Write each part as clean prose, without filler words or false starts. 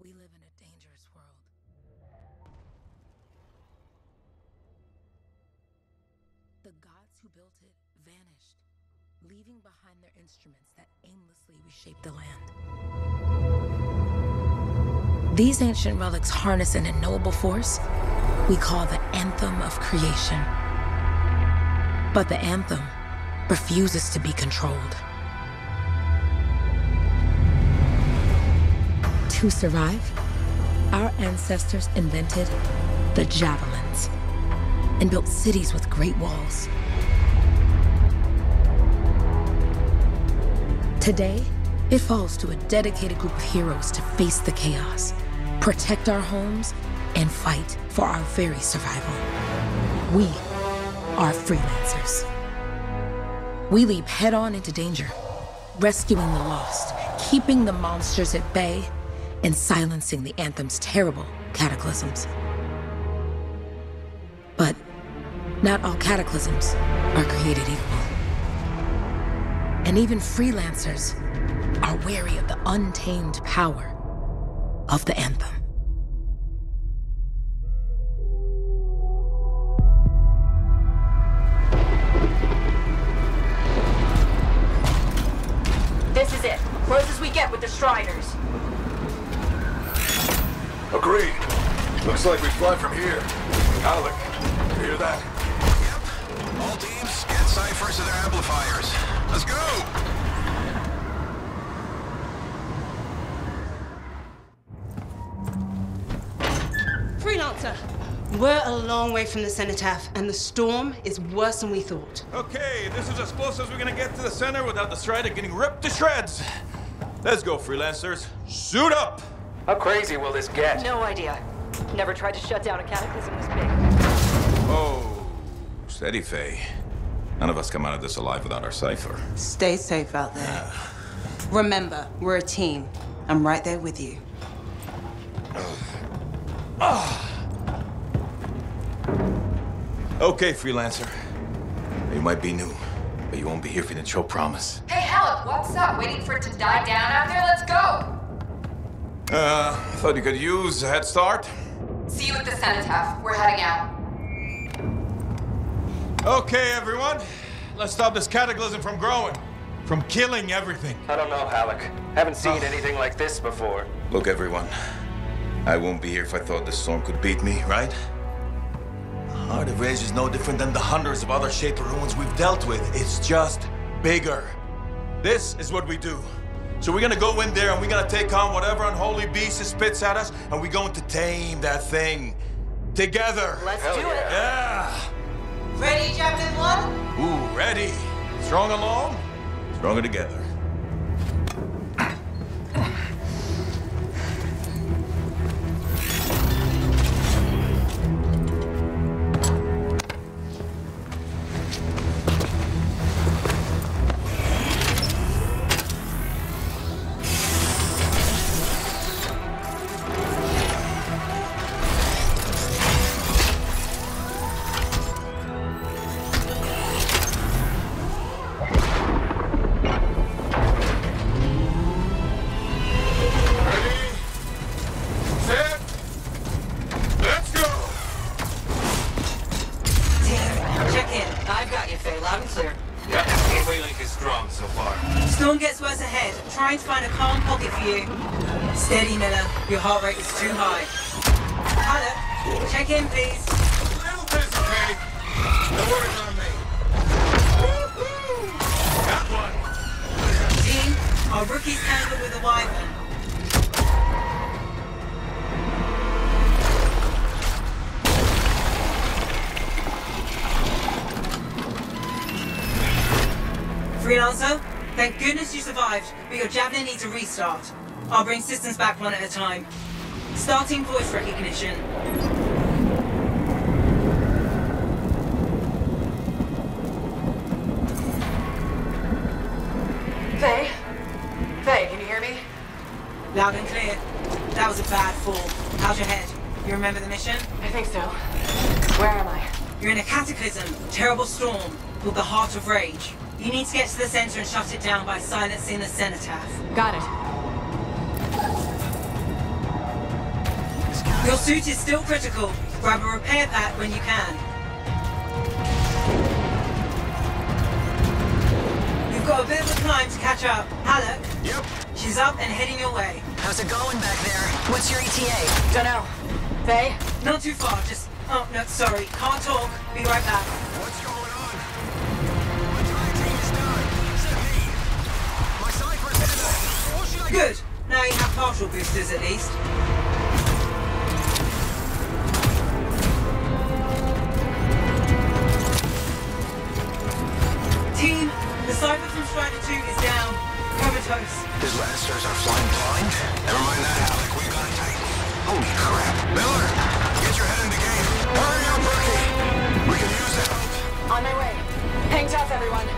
We live in a dangerous world. The gods who built it vanished, leaving behind their instruments that aimlessly reshaped the land. These ancient relics harness an unknowable force we call the Anthem of Creation. But the Anthem refuses to be controlled. To survive, our ancestors invented the javelins and built cities with great walls. Today, it falls to a dedicated group of heroes to face the chaos, protect our homes, and fight for our very survival. We are freelancers. We leap head-on into danger, rescuing the lost, keeping the monsters at bay, and silencing the Anthem's terrible cataclysms. But not all cataclysms are created equal. And even freelancers are wary of the untamed power of the Anthem. This is it. Close as we get with the Striders. Agreed. Looks like we fly from here. Alec, you hear that? Yep. All teams, get ciphers to their amplifiers. Let's go! Freelancer! We're a long way from the cenotaph, and the storm is worse than we thought. Okay, this is as close as we're gonna get to the center without the Strider getting ripped to shreds. Let's go, freelancers. Suit up! How crazy will this get? No idea. Never tried to shut down a cataclysm this big. Oh, steady, Faye. None of us come out of this alive without our cipher. Stay safe out there. Remember, we're a team. I'm right there with you. Okay, freelancer. You might be new, but you won't be here if you didn't show promise. Hey, Alec, what's up? Waiting for it to die down out there? Let's go! Thought you could use a head start. See you at the cenotaph. We're heading out. Okay, everyone. Let's stop this cataclysm from growing. From killing everything. I don't know, Alec. Haven't seen anything like this before. Look, everyone. I won't be here if I thought this storm could beat me, right? Heart of Rage is no different than the hundreds of other Shaper ruins we've dealt with. It's just bigger. This is what we do. So we're gonna go in there and we're gonna take on whatever unholy beast it spits at us, and we're going to tame that thing. Together. Let's do it. Yeah. Ready, Javelin 1? Ooh, ready. Strong alone, stronger together. Storm gets worse ahead. Trying to find a calm pocket for you. Steady, Miller. Your heart rate is too high. Tyler, check in, please. A little busy, Kate. No worries on me. Got one. Team, our rookies handle with a wyvern. Freelancer, thank goodness you survived, but your Javelin needs a restart. I'll bring systems back one at a time. Starting voice recognition. Faye? Faye, can you hear me? Loud and clear. That was a bad fall. How's your head? You remember the mission? I think so. Where am I? You're in a cataclysm, terrible storm, called the Heart of Rage. You need to get to the center and shut it down by silencing the cenotaph. Got it. Your suit is still critical. Grab a repair pack when you can. You've got a bit of a climb to catch up. Halleck? Yep. She's up and heading your way. How's it going back there? What's your ETA? Dunno. Faye? Not too far, just... Oh, no, sorry. Can't talk. Be right back. What's going on? My entire team is done. Except me. My Cypher's in there. What should I do? Good. Now you have partial boosters at least. Team, the Cypher from Strider 2 is down. Comatose. His Lancers are flying blind? Never mind that, Alec. We've got it tight. Holy crap. Miller, get your head in the game. Hurry up, Berkey. We can use the help. On my way. Hang tough, everyone.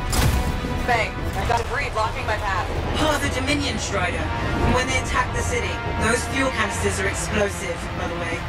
Faye, I've got a breed blocking my path. Part of the Dominion Strider. And when they attack the city, those fuel canisters are explosive, by the way.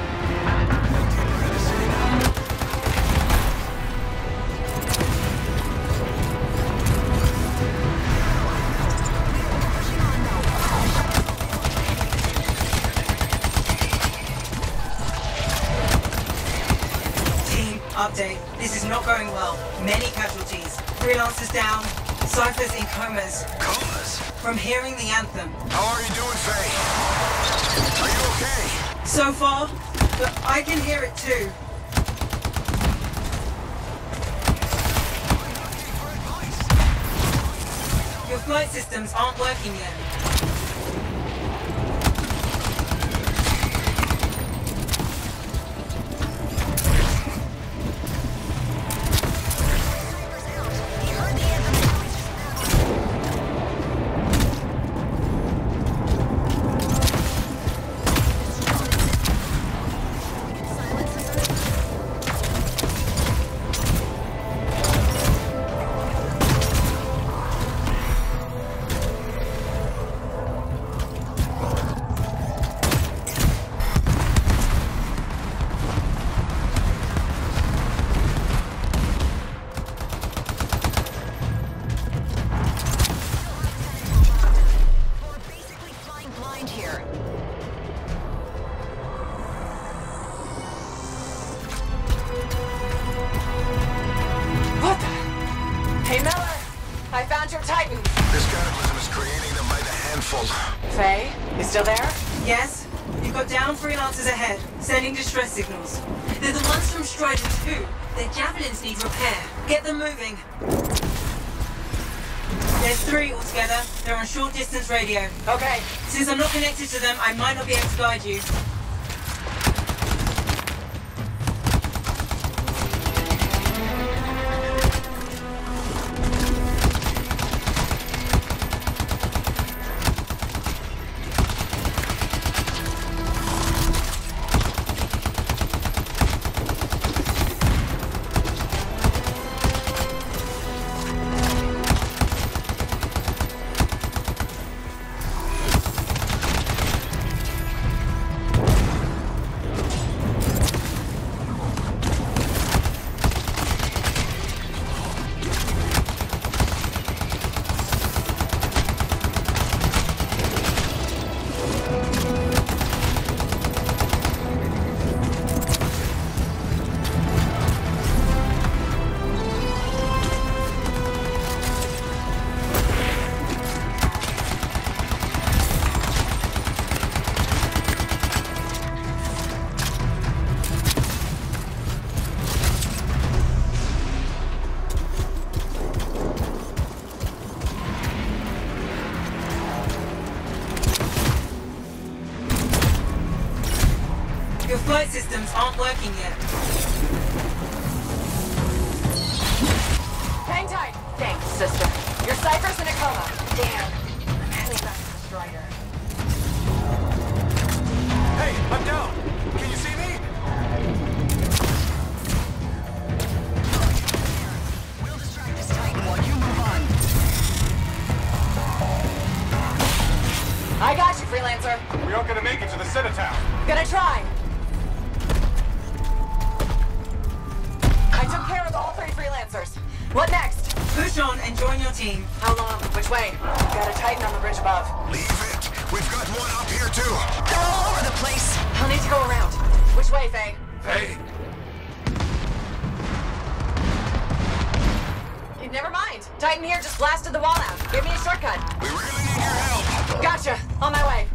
Team, update. This is not going well. Many casualties. Freelancers down. Cypher's in comas. Comas? From hearing the anthem. How are you doing, Faye? Are you okay? So far, but I can hear it too. Your flight systems aren't working yet. Hey, Miller! I found your Titan! This cataclysm is creating them by the handful. Faye, you still there? Yes? You've got down freelancers ahead, sending distress signals. They're the ones from Strider 2. Their javelins need repair. Get them moving. There's 3 altogether. They're on short distance radio. Okay. Since I'm not connected to them, I might not be able to guide you. Your flight systems aren't working yet. Hang tight! Thanks, sister. Your Cypher's in a coma. Damn. I'm heading back to the Strider. Hey, I'm down. Can you see me? We'll distract this Titan while you move on. I got you, freelancer. We aren't gonna make it to the center town. Gonna try. I took care of all 3 freelancers. What next? Push on and join your team. How long? Which way? Got a Titan on the bridge above. Leave it. We've got one up here, too. They're all over the place. I'll need to go around. way, Faye. Hey! Never mind. Titan here just blasted the wall out. Give me a shortcut. We really need your help. Gotcha. On my way.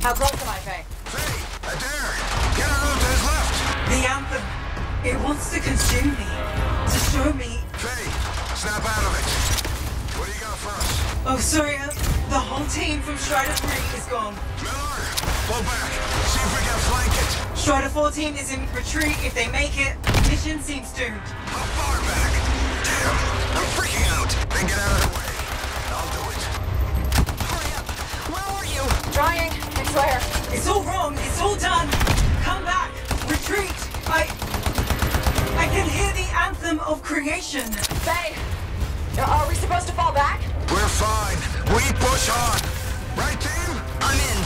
How close am I, Faye? Faye, Adair, get her out to his left. The Anthem. It wants to consume me. To show me. Faye, snap out of it. What do you got for us? Oh, sorry. The whole team from Strider 3 is gone. Miller, pull back. See if we can flank it. Strider 14 is in retreat. If they make it, mission seems doomed. How far back? Damn, I'm freaking out. Then get out of the way. I'll do it. Hurry up. Where are you? Trying. I swear. It's all wrong. It's all done. Come back. Retreat. I can hear the anthem of creation. Faye, are we supposed to fall back? We're fine. We push on. Right, team? I'm in.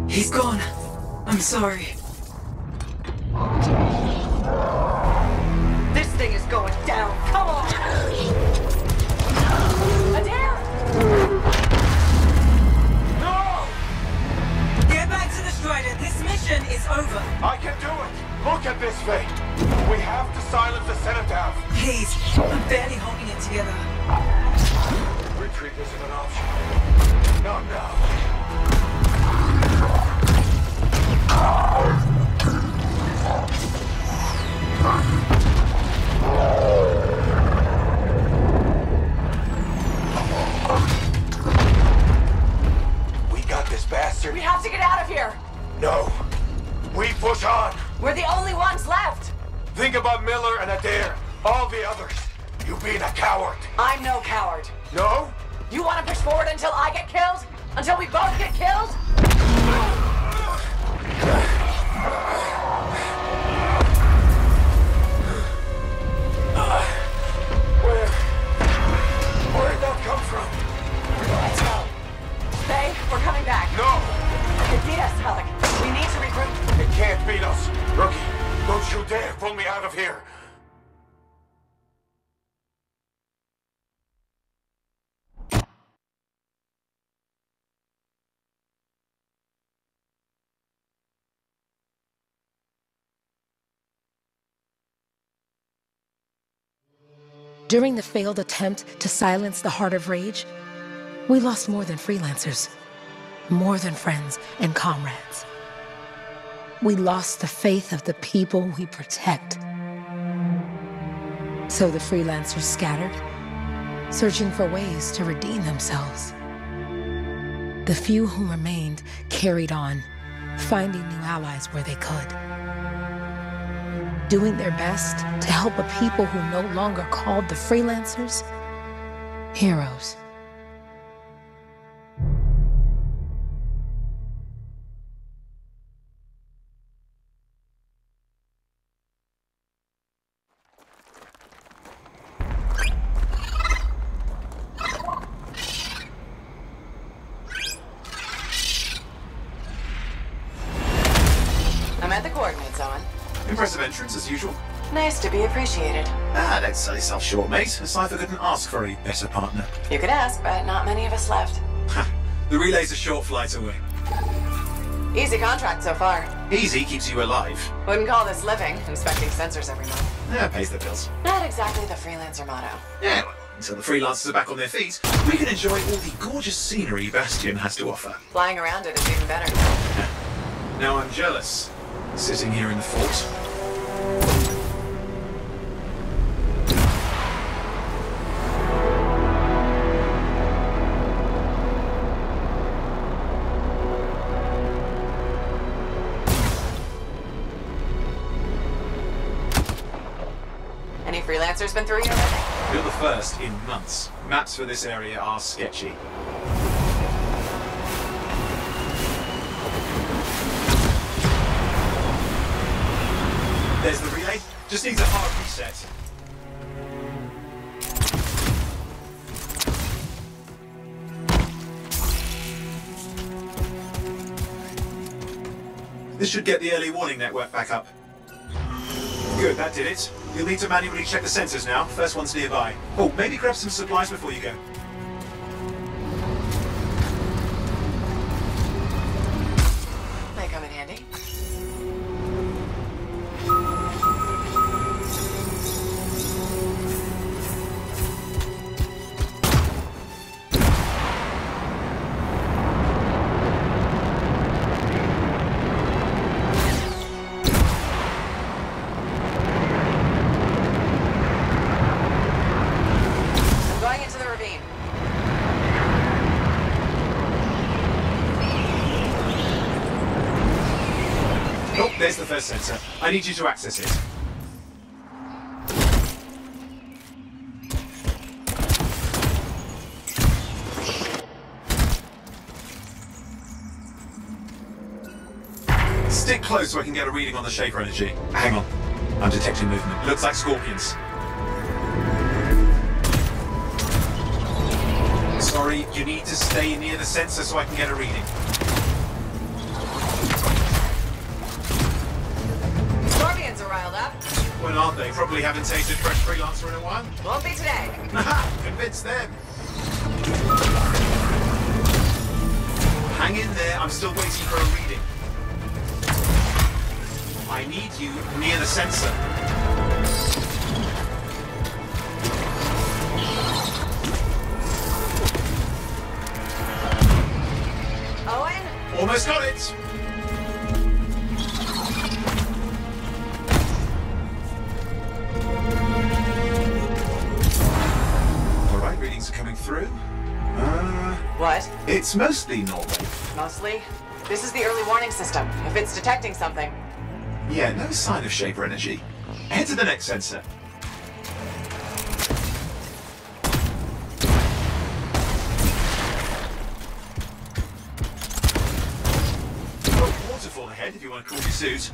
He's gone. I'm sorry. This thing is going down. Come on! Adair! No! Get back to the Strider. This mission is over. I can do it! Look at this, Faye! We have to silence the Cenotaph! Please. I'm barely holding it together. Retreat isn't an option. Not now. We got this bastard. We have to get out of here. No. We push on. We're the only ones left. Think about Miller and Adair. All the others. You being a coward. I'm no coward. No? You want to push forward until I get killed? Until we both get killed? Where'd that come from? Let's go. Faye, we're coming back. No! They beat us, Alec. We need to regroup. It can't beat us. Rookie, don't you dare pull me out of here. During the failed attempt to silence the Heart of Rage, we lost more than freelancers, more than friends and comrades. We lost the faith of the people we protect. So the freelancers scattered, searching for ways to redeem themselves. The few who remained carried on, finding new allies where they could, doing their best to help a people who no longer called the freelancers heroes. I'm at the coordinates, Owen. Impressive entrance as usual. Nice to be appreciated. Don't sell yourself short, mate. A cipher couldn't ask for a better partner. You could ask, but not many of us left. The relay's a short flight away. Easy contract so far. Easy keeps you alive. Wouldn't call this living, inspecting sensors every month. Yeah, pays the bills. Not exactly the freelancer motto. Yeah, well, until the freelancers are back on their feet, we can enjoy all the gorgeous scenery Bastion has to offer. Flying around it is even better. Now I'm jealous, sitting here in the fort. Any freelancers been through here lately? You're the first in months. Maps for this area are sketchy. There's the relay. Just needs a hard reset. This should get the early warning network back up. Good, that did it. You'll need to manually check the sensors now. First one's nearby. Oh, maybe grab some supplies before you go. May come in handy. There's the first sensor. I need you to access it. Stick close so I can get a reading on the Shaper energy. Hang on. I'm detecting movement. Looks like scorpions. Sorry, you need to stay near the sensor so I can get a reading. Riled up. Well, aren't they? Probably haven't tasted fresh freelancer in a while. Won't be today. Convince them. Hang in there. I'm still waiting for a reading. I need you near the sensor. Owen? Almost got it. Readings are coming through. What? It's mostly normal. Mostly? This is the early warning system. If it's detecting something. Yeah, no sign of Shaper energy. Head to the next sensor. Oh, waterfall ahead if you want to cool your suit.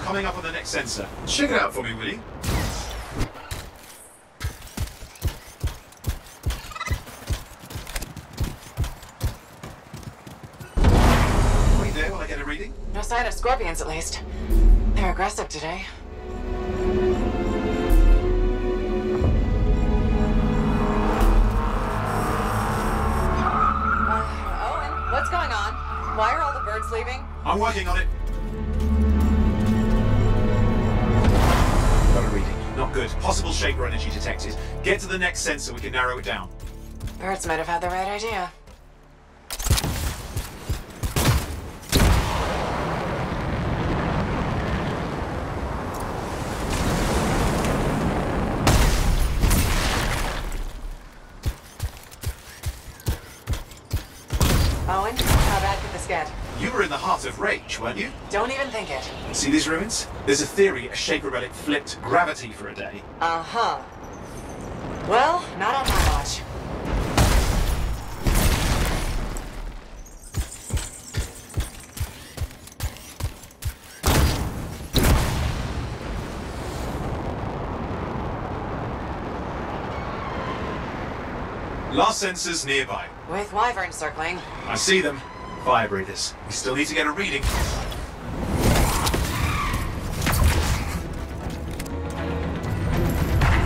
Coming up on the next sensor. Check it out for me, will you? Wait there while I get a reading. No sign of scorpions, at least. They're aggressive today. I'm working on it. Got a reading. Not good. Possible shaper energy detected. Get to the next sensor, we can narrow it down. Birds might have had the right idea. Owen, how bad could this get? You were in the heart of Rage, weren't you? Don't even think it. See these ruins? There's a theory a shaper relic flipped gravity for a day. Uh-huh. Well, not on my watch. Last sensors nearby. With wyverns circling. I see them. Fire breathers. We still need to get a reading.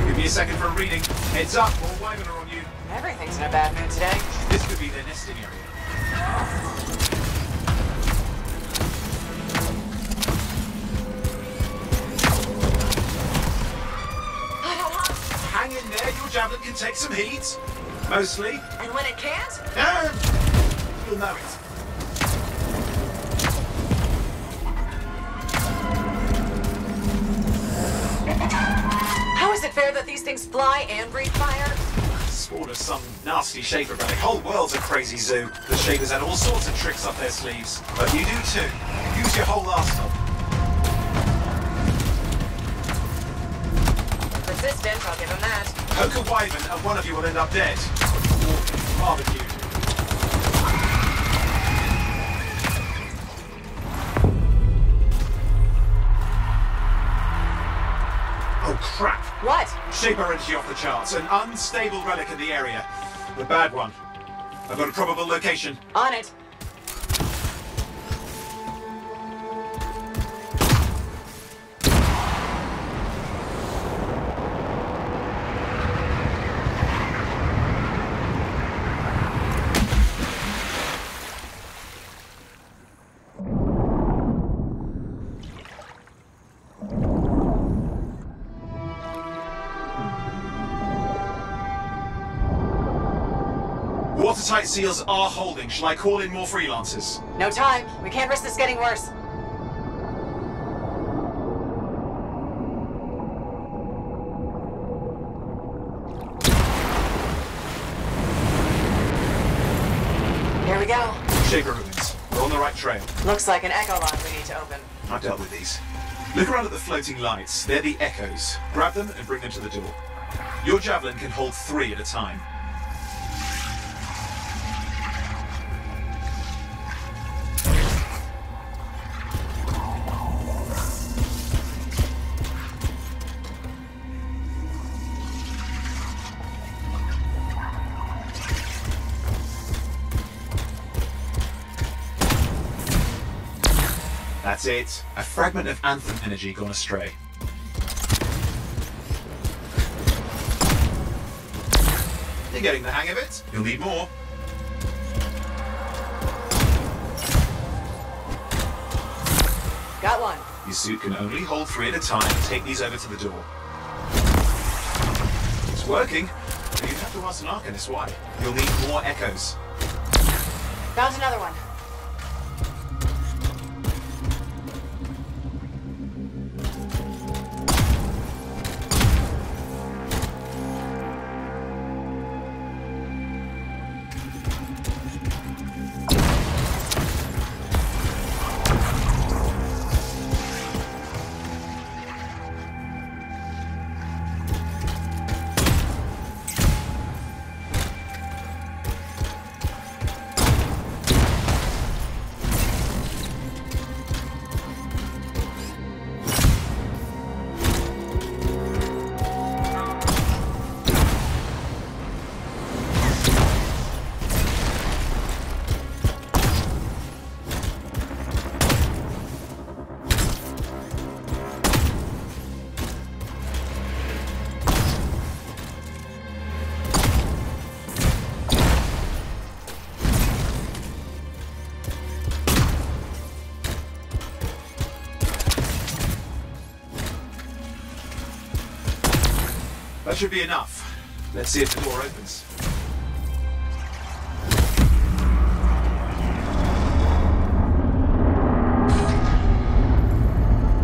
Give me a second for a reading. Heads up, more wyvern are on you. Everything's in a bad mood today. This could be their nesting area. Hang in there, your javelin can take some heat. Mostly. And when it can't? You'll know it. How is it fair that these things fly and breathe fire? Spawn of some nasty shaper relic. Whole world's a crazy zoo. The shapers had all sorts of tricks up their sleeves. But you do too. Use your whole arsenal. Persistent, I'll give him that. Poke a wyvern and one of you will end up dead. Or barbecued. Oh crap! What? Shaper energy off the charts. An unstable relic in the area. The bad one. I've got a probable location. On it. Watertight seals are holding. Shall I call in more freelancers? No time. We can't risk this getting worse. Here we go. Shaper ruins. We're on the right trail. Looks like an echo lock we need to open. I've dealt with these. Look around at the floating lights. They're the echoes. Grab them and bring them to the door. Your javelin can hold 3 at a time. That's it. A fragment of Anthem energy gone astray. You're getting the hang of it. You'll need more. Got one. Your suit can only hold 3 at a time. Take these over to the door. It's working, but you'd have to ask an Arcanist why. You'll need more echoes. Found another one. That should be enough. Let's see if the door opens.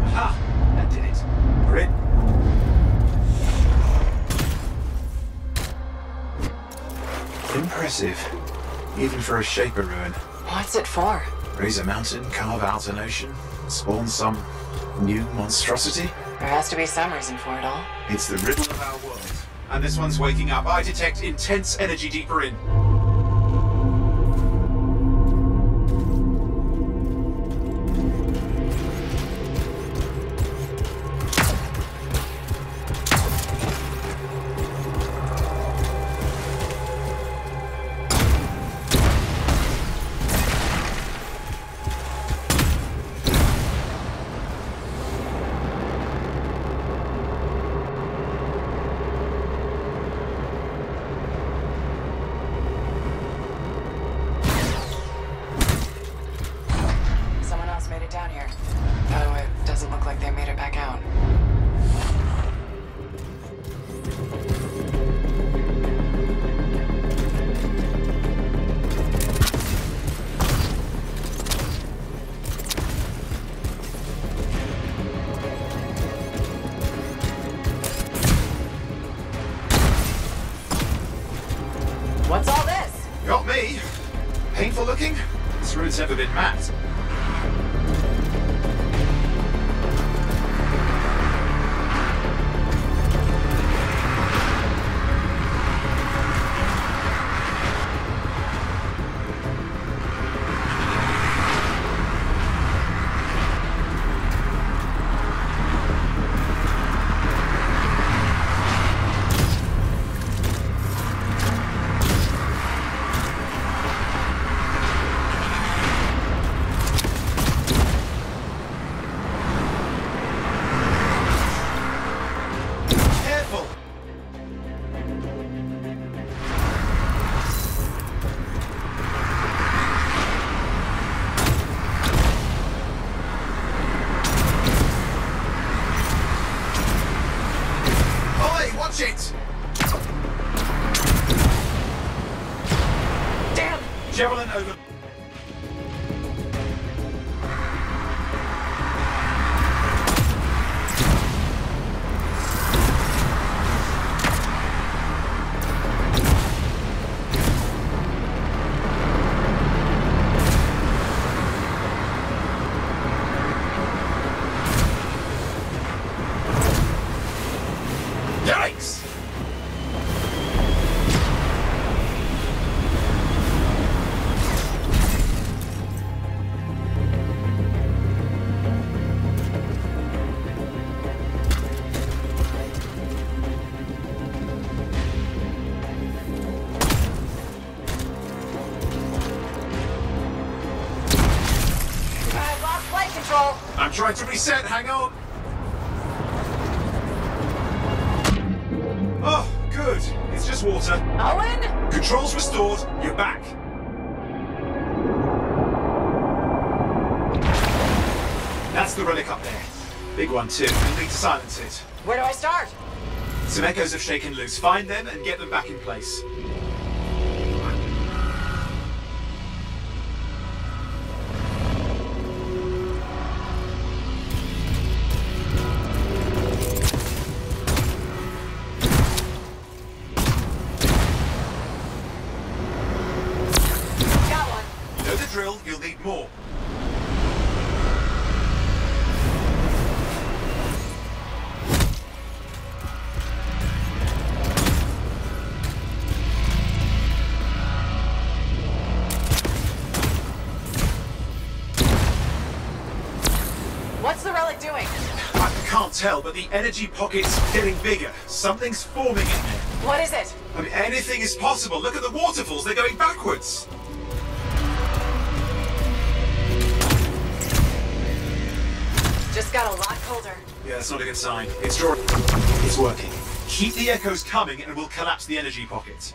Aha! That did it. We're in. Impressive. Even for a Shaper ruin. What's it for? Raise a mountain, carve out an ocean, spawn some new monstrosity? There has to be some reason for it all. It's the riddle of our world. And this one's waking up. I detect intense energy deeper in. What's all this? Got me. Painful looking? This ruin's never been mapped. Shit! Damn! Javelin over. Yikes! I've lost flight control. I'm trying to reset, hang on. Oh, good. It's just water. Owen? Controls restored. You're back. That's the relic up there. Big one too. You'll need to silence it. Where do I start? Some echoes have shaken loose. Find them and get them back in place. Drill, you'll need more. What's the relic doing? I can't tell, but the energy pocket's getting bigger. Something's forming in there. What is it? I mean, anything is possible. Look at the waterfalls, they're going backwards. Just got a lot colder. Yeah, that's not a good sign. It's drawing. It's working. Keep the echoes coming and we'll collapse the energy pocket.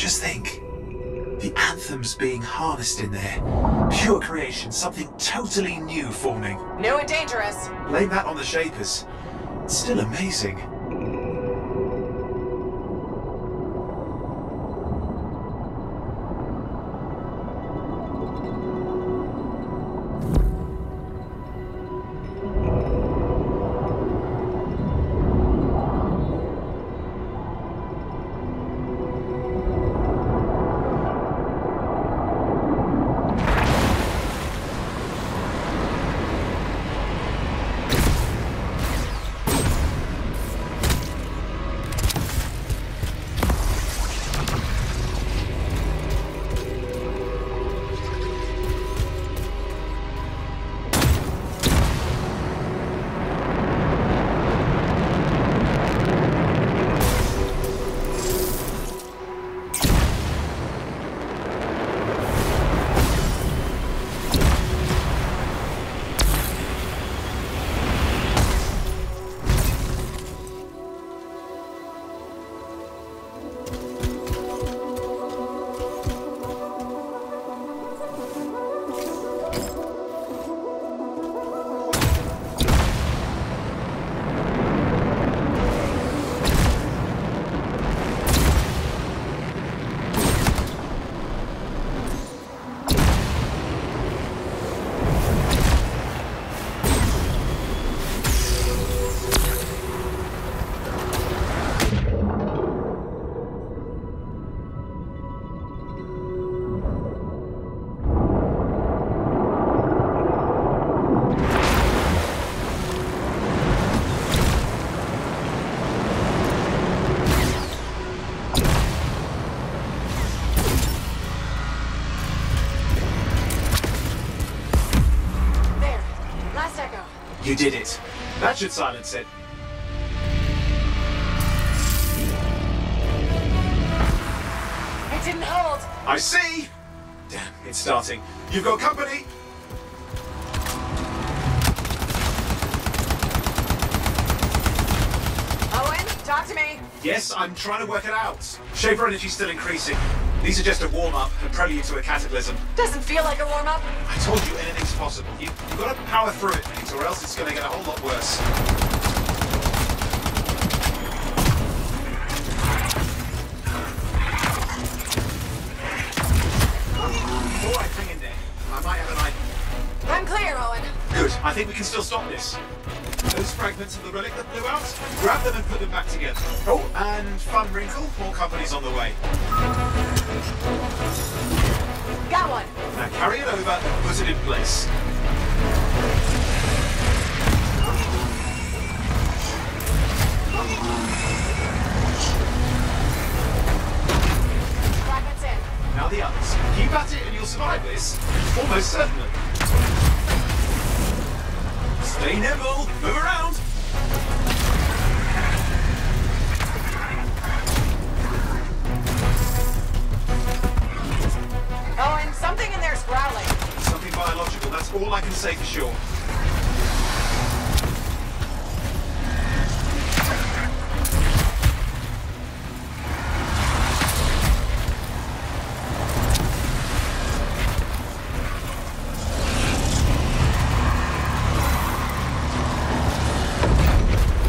Just think. The Anthem's being harnessed in there. Pure creation, something totally new forming. New and dangerous. Blame that on the Shapers. It's still amazing. You did it. That should silence it. It didn't hold. I see! Damn, it's starting. You've got company! Owen, talk to me. Yes, I'm trying to work it out. Shaper energy's still increasing. These are just a warm-up, a prelude to a cataclysm. Doesn't feel like a warm-up. I told you anything's possible. You've got to power through it, mate, or else it's going to get a whole lot worse. All right, hang in there. I might have an idea. I'm clear, Owen. Good. I think we can still stop this. Those fragments of the relic that blew out, grab them and put them back together. Oh, and fun wrinkle, more company's on the way. Got one. Now carry it over and put it in place. Fragments in. Now the others. Keep at it and you'll survive this. Almost certainly. Stay nimble. Move around. Owen, something in there's growling. Something biological, that's all I can say for sure.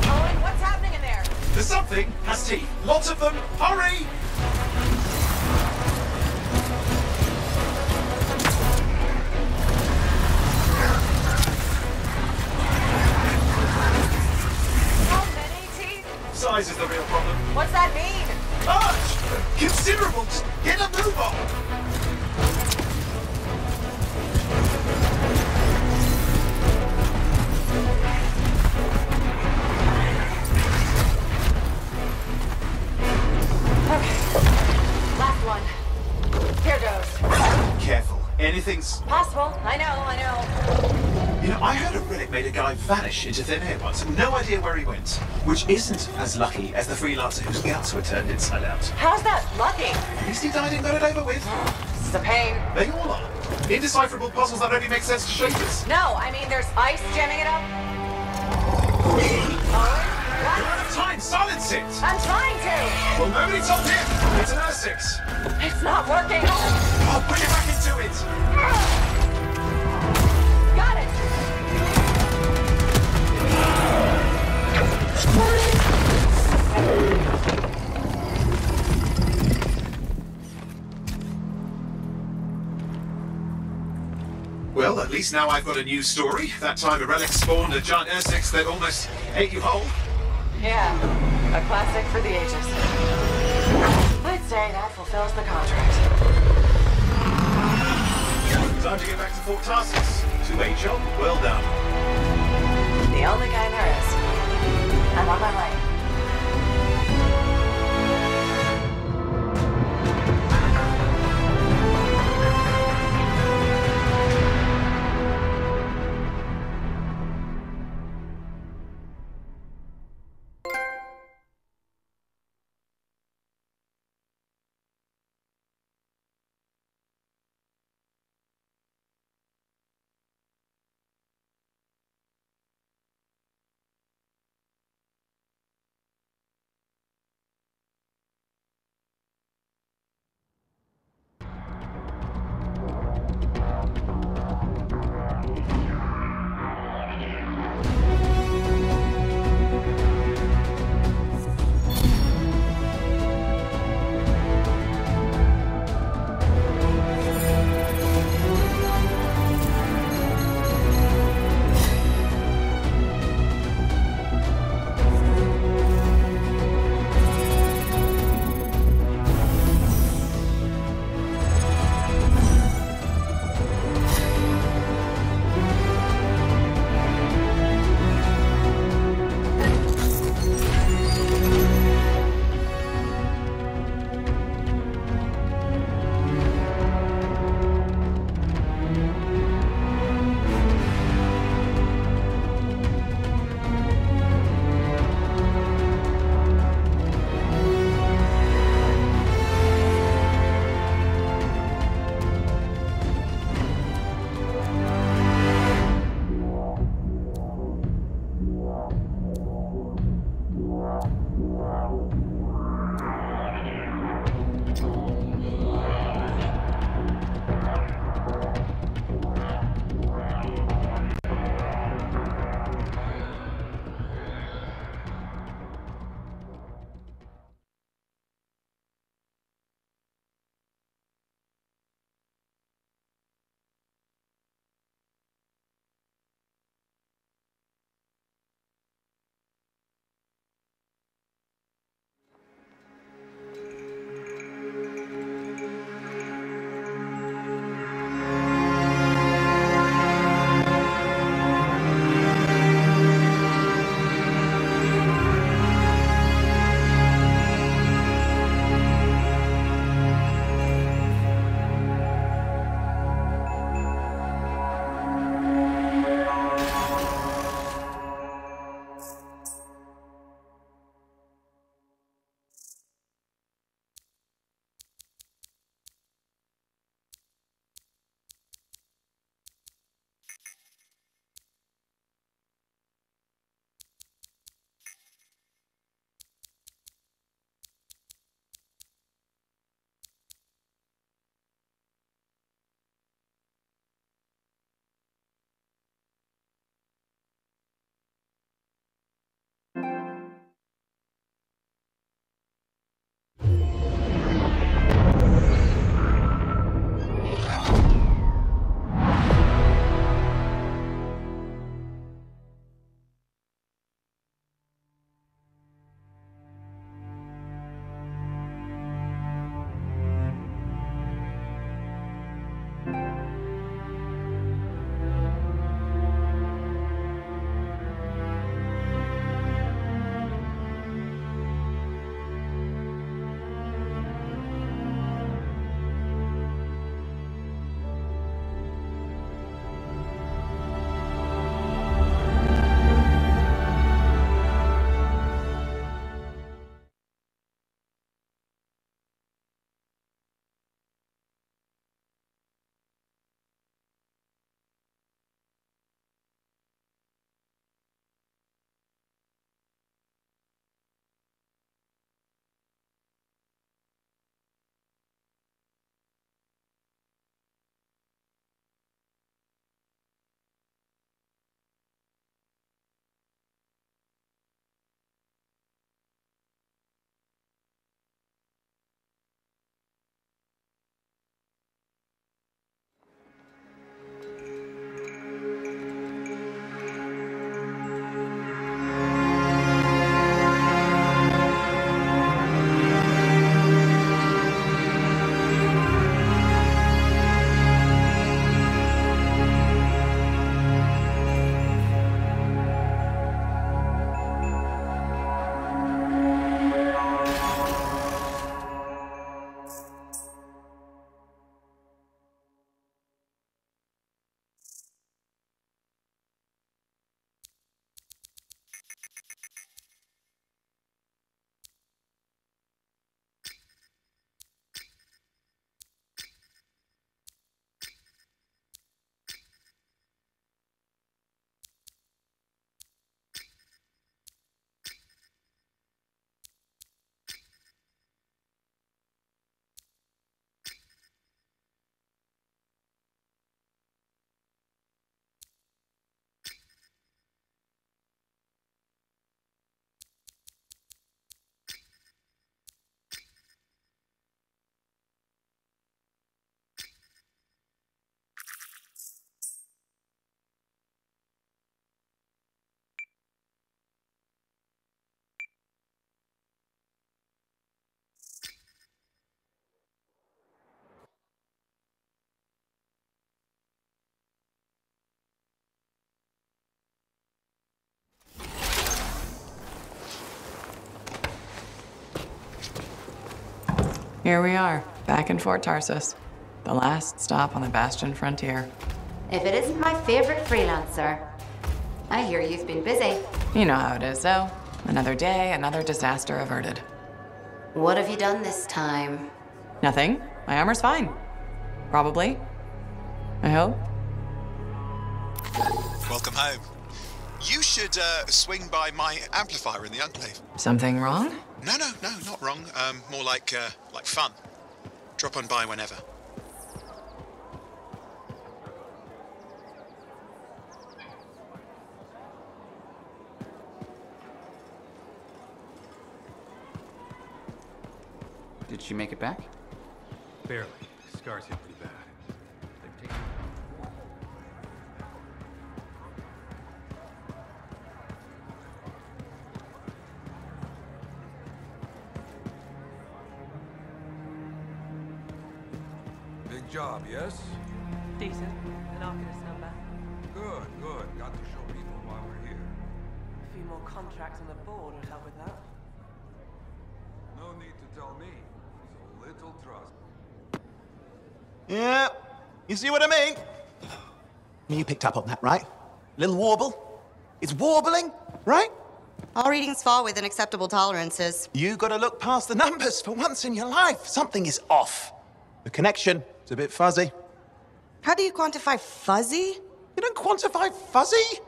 Owen, what's happening in there? There's something has teeth. Lots of them. Hurry! Size is the real problem. What's that mean? Large! Considerable! Just get a move on! Okay. Last one. Here goes. Careful. Anything's Possible. I know. You know, I heard a relic made a guy vanish into thin air once. No idea where he went. Which isn't as lucky as the freelancer whose guts were turned inside out. How's that lucky? At least he died and got it over with. This is a pain. They all are. Indecipherable puzzles that only make sense to Shapers. No, I mean there's ice jamming it up. Owen? You're out of time! Silence it! I'm trying to. Well, nobody told him. It's an R6. It's not working. Oh, put it back into it. Got it. Well, at least now I've got a new story. That time a relic spawned a giant R6 that almost ate you whole. Yeah, a classic for the ages. I'd say that fulfills the contract. Time to get back to Fort Tarsus. 2A job, well done. The only kind there is. I'm on my way. Here we are, back in Fort Tarsus. The last stop on the Bastion frontier. If it isn't my favorite freelancer. I hear you've been busy. You know how it is, though. Another day, another disaster averted. What have you done this time? Nothing. My armor's fine. Probably. I hope. Welcome home. You should swing by my amplifier in the Enclave. Something wrong? No, not wrong. More like fun. Drop on by whenever. Did she make it back? Barely. Scars hit pretty bad. They've taken... Big job, yes? Decent. An Arcanist number. Good. Got to show people why we're here. A few more contracts on the board would help with that. No need to tell me. So little trust. Yeah, you see what I mean? You picked up on that, right? Little warble. It's warbling, right? All readings fall within acceptable tolerances. You gotta look past the numbers for once in your life. Something is off. The connection is a bit fuzzy. How do you quantify fuzzy? You don't quantify fuzzy?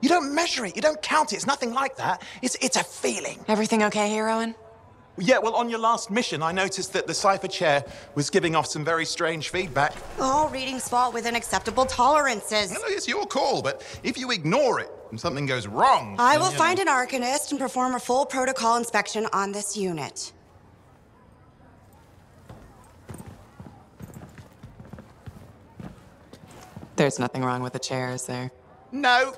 You don't measure it, you don't count it. It's nothing like that. It's a feeling. Everything okay here, Owen? Yeah, well, on your last mission, I noticed that the cipher chair was giving off some very strange feedback. All readings fall within acceptable tolerances. Well, it's your call, but if you ignore it and something goes wrong... I will find an Arcanist and perform a full protocol inspection on this unit. There's nothing wrong with the chair, is there? No.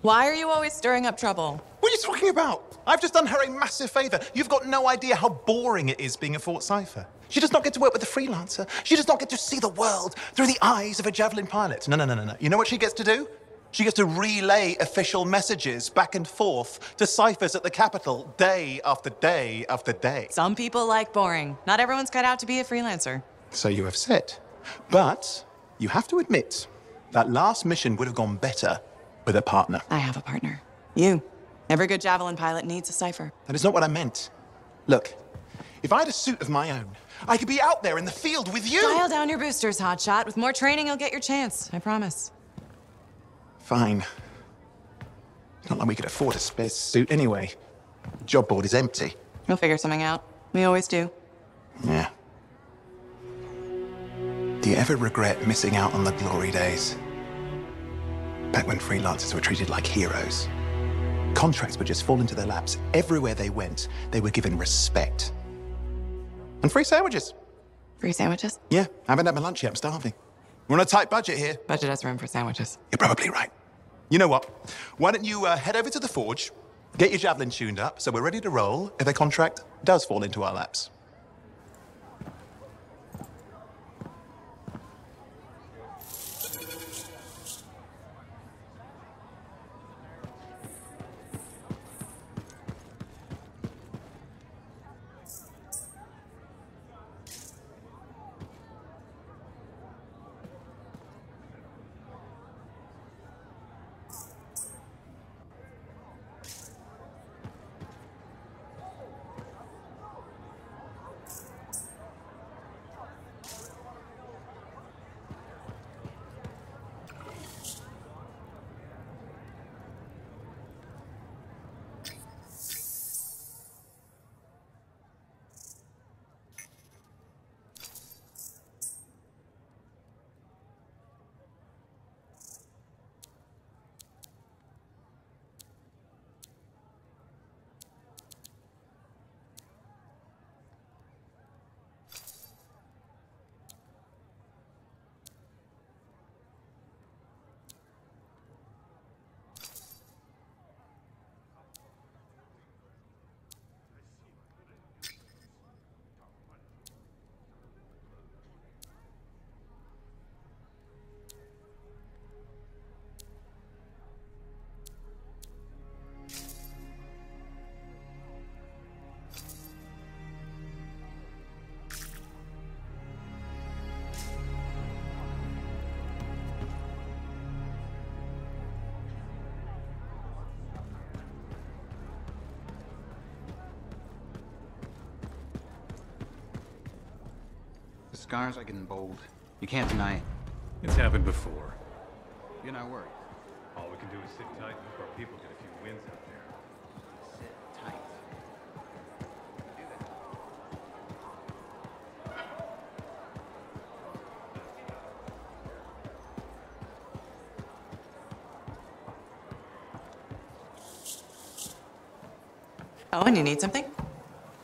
Why are you always stirring up trouble? What are you talking about? I've just done her a massive favor. You've got no idea how boring it is being a Fort Cipher. She does not get to work with a freelancer. She does not get to see the world through the eyes of a Javelin pilot. No. You know what she gets to do? She gets to relay official messages back and forth to ciphers at the Capitol day after day after day. Some people like boring. Not everyone's cut out to be a freelancer. So you have said. But you have to admit, that last mission would have gone better with a partner. I have a partner. You. Every good Javelin pilot needs a cipher. That is not what I meant. Look, if I had a suit of my own, I could be out there in the field with you. Dial down your boosters, hotshot. With more training, you'll get your chance. I promise. Fine. It's not like we could afford a spare suit anyway. The job board is empty. We'll figure something out. We always do. Yeah. Do you ever regret missing out on the glory days? Back when freelancers were treated like heroes. Contracts would just fall into their laps. Everywhere they went, they were given respect. And free sandwiches. Free sandwiches? Yeah, I haven't had my lunch yet. I'm starving. We're on a tight budget here. Budget has room for sandwiches. You're probably right. You know what? Why don't you head over to the forge, get your Javelin tuned up, so we're ready to roll if a contract does fall into our laps. The scars are getting bold. You can't deny it. It's happened before. You're not worried. All we can do is sit tight and hope our people get a few wins out there. Sit tight. Do that. Oh, and you need something? What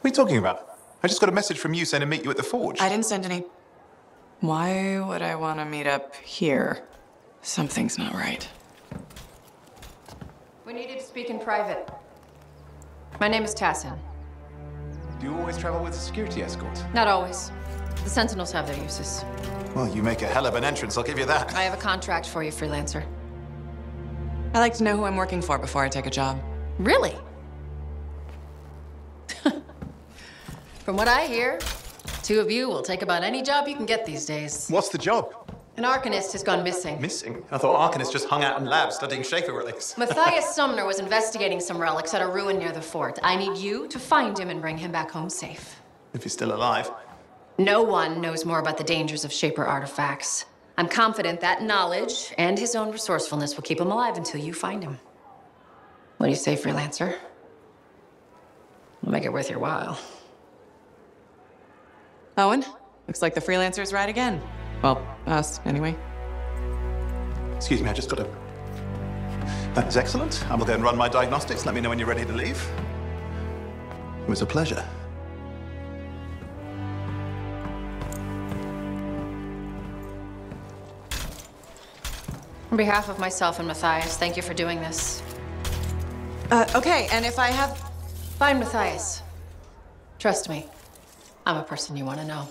are you talking about? I just got a message from you saying to meet you at the forge. I didn't send any. Why would I want to meet up here? Something's not right. We needed to speak in private. My name is Tassin. Do you always travel with a security escort? Not always. The Sentinels have their uses. Well, you make a hell of an entrance, I'll give you that. I have a contract for you, freelancer. I like to know who I'm working for before I take a job. Really? From what I hear, two of you will take about any job you can get these days. What's the job? An Arcanist has gone missing. Missing? I thought Arcanists just hung out in labs studying Shaper relics. Matthias Sumner was investigating some relics at a ruin near the fort. I need you to find him and bring him back home safe. If he's still alive. No one knows more about the dangers of Shaper artifacts. I'm confident that knowledge and his own resourcefulness will keep him alive until you find him. What do you say, freelancer? We'll make it worth your while. Owen, looks like the freelancer's right again. Well, us, anyway. Excuse me, I just got a... That is excellent. I will go and run my diagnostics. Let me know when you're ready to leave. It was a pleasure. On behalf of myself and Matthias, thank you for doing this. Okay, and if I have... Find Matthias. Trust me, I'm a person you want to know.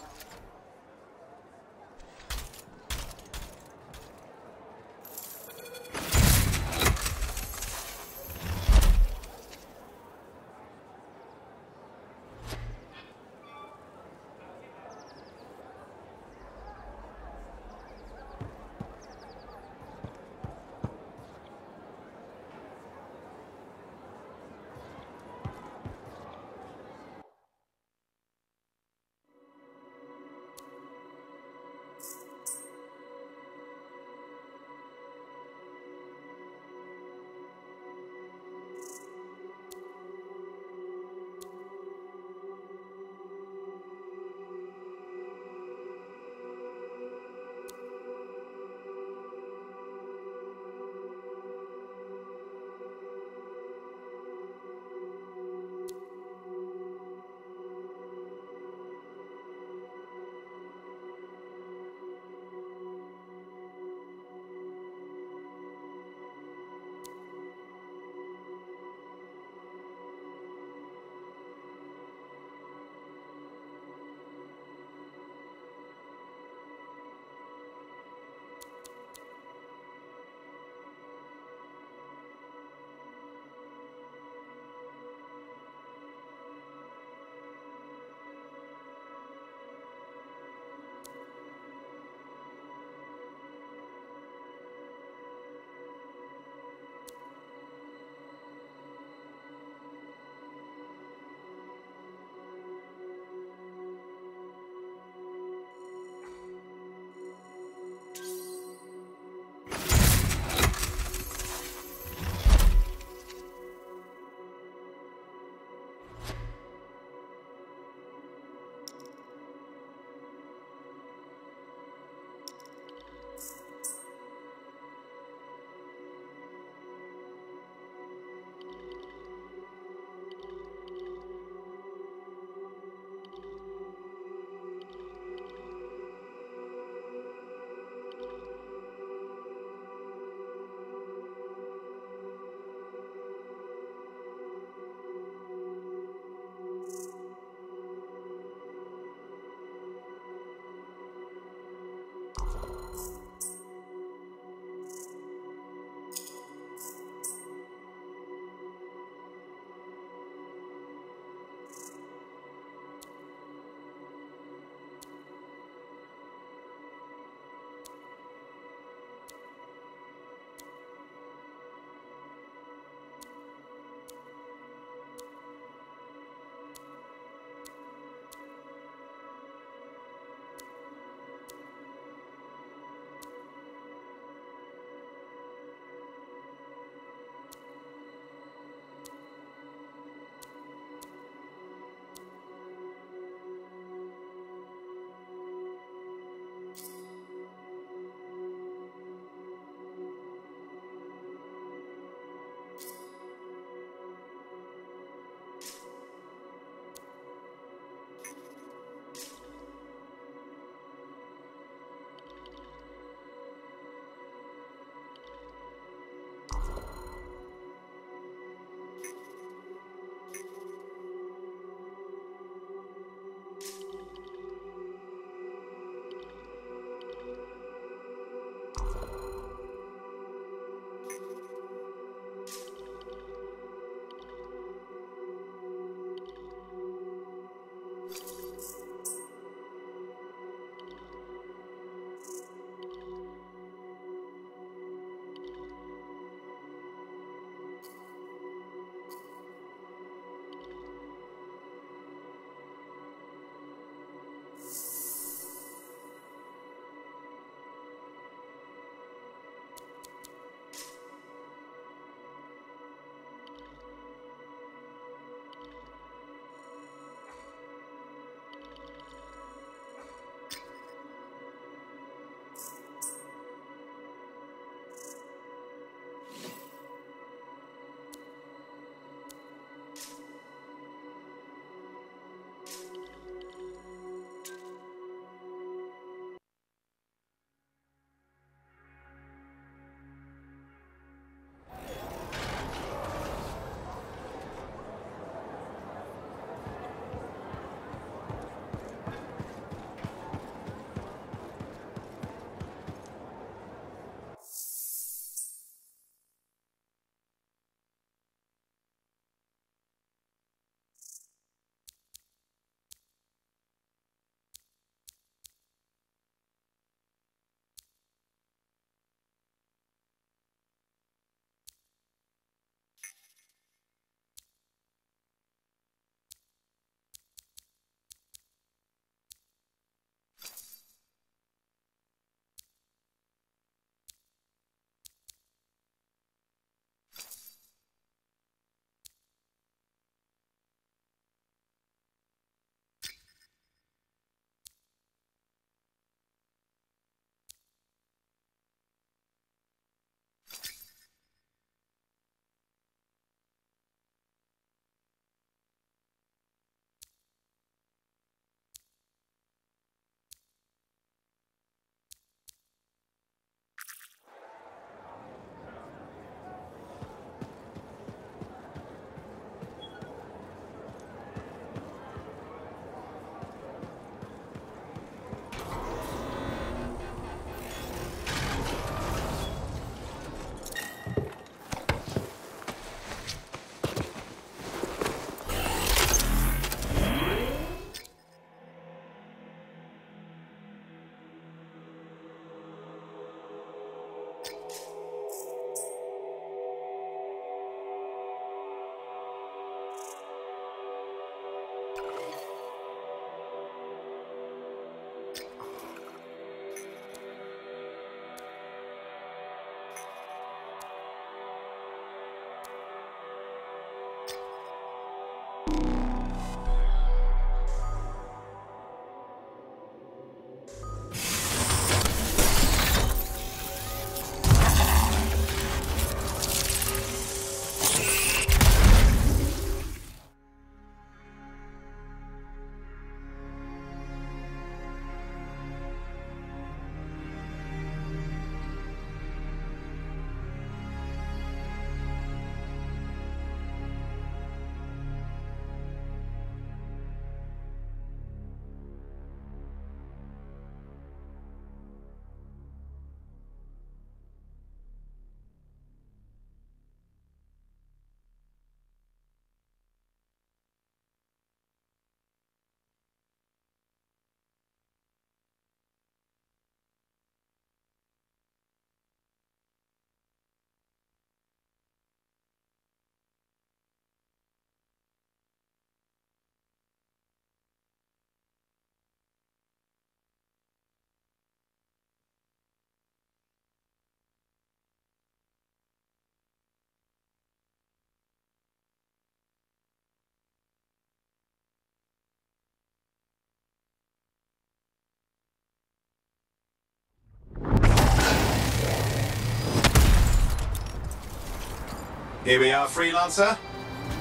Here we are, Freelancer.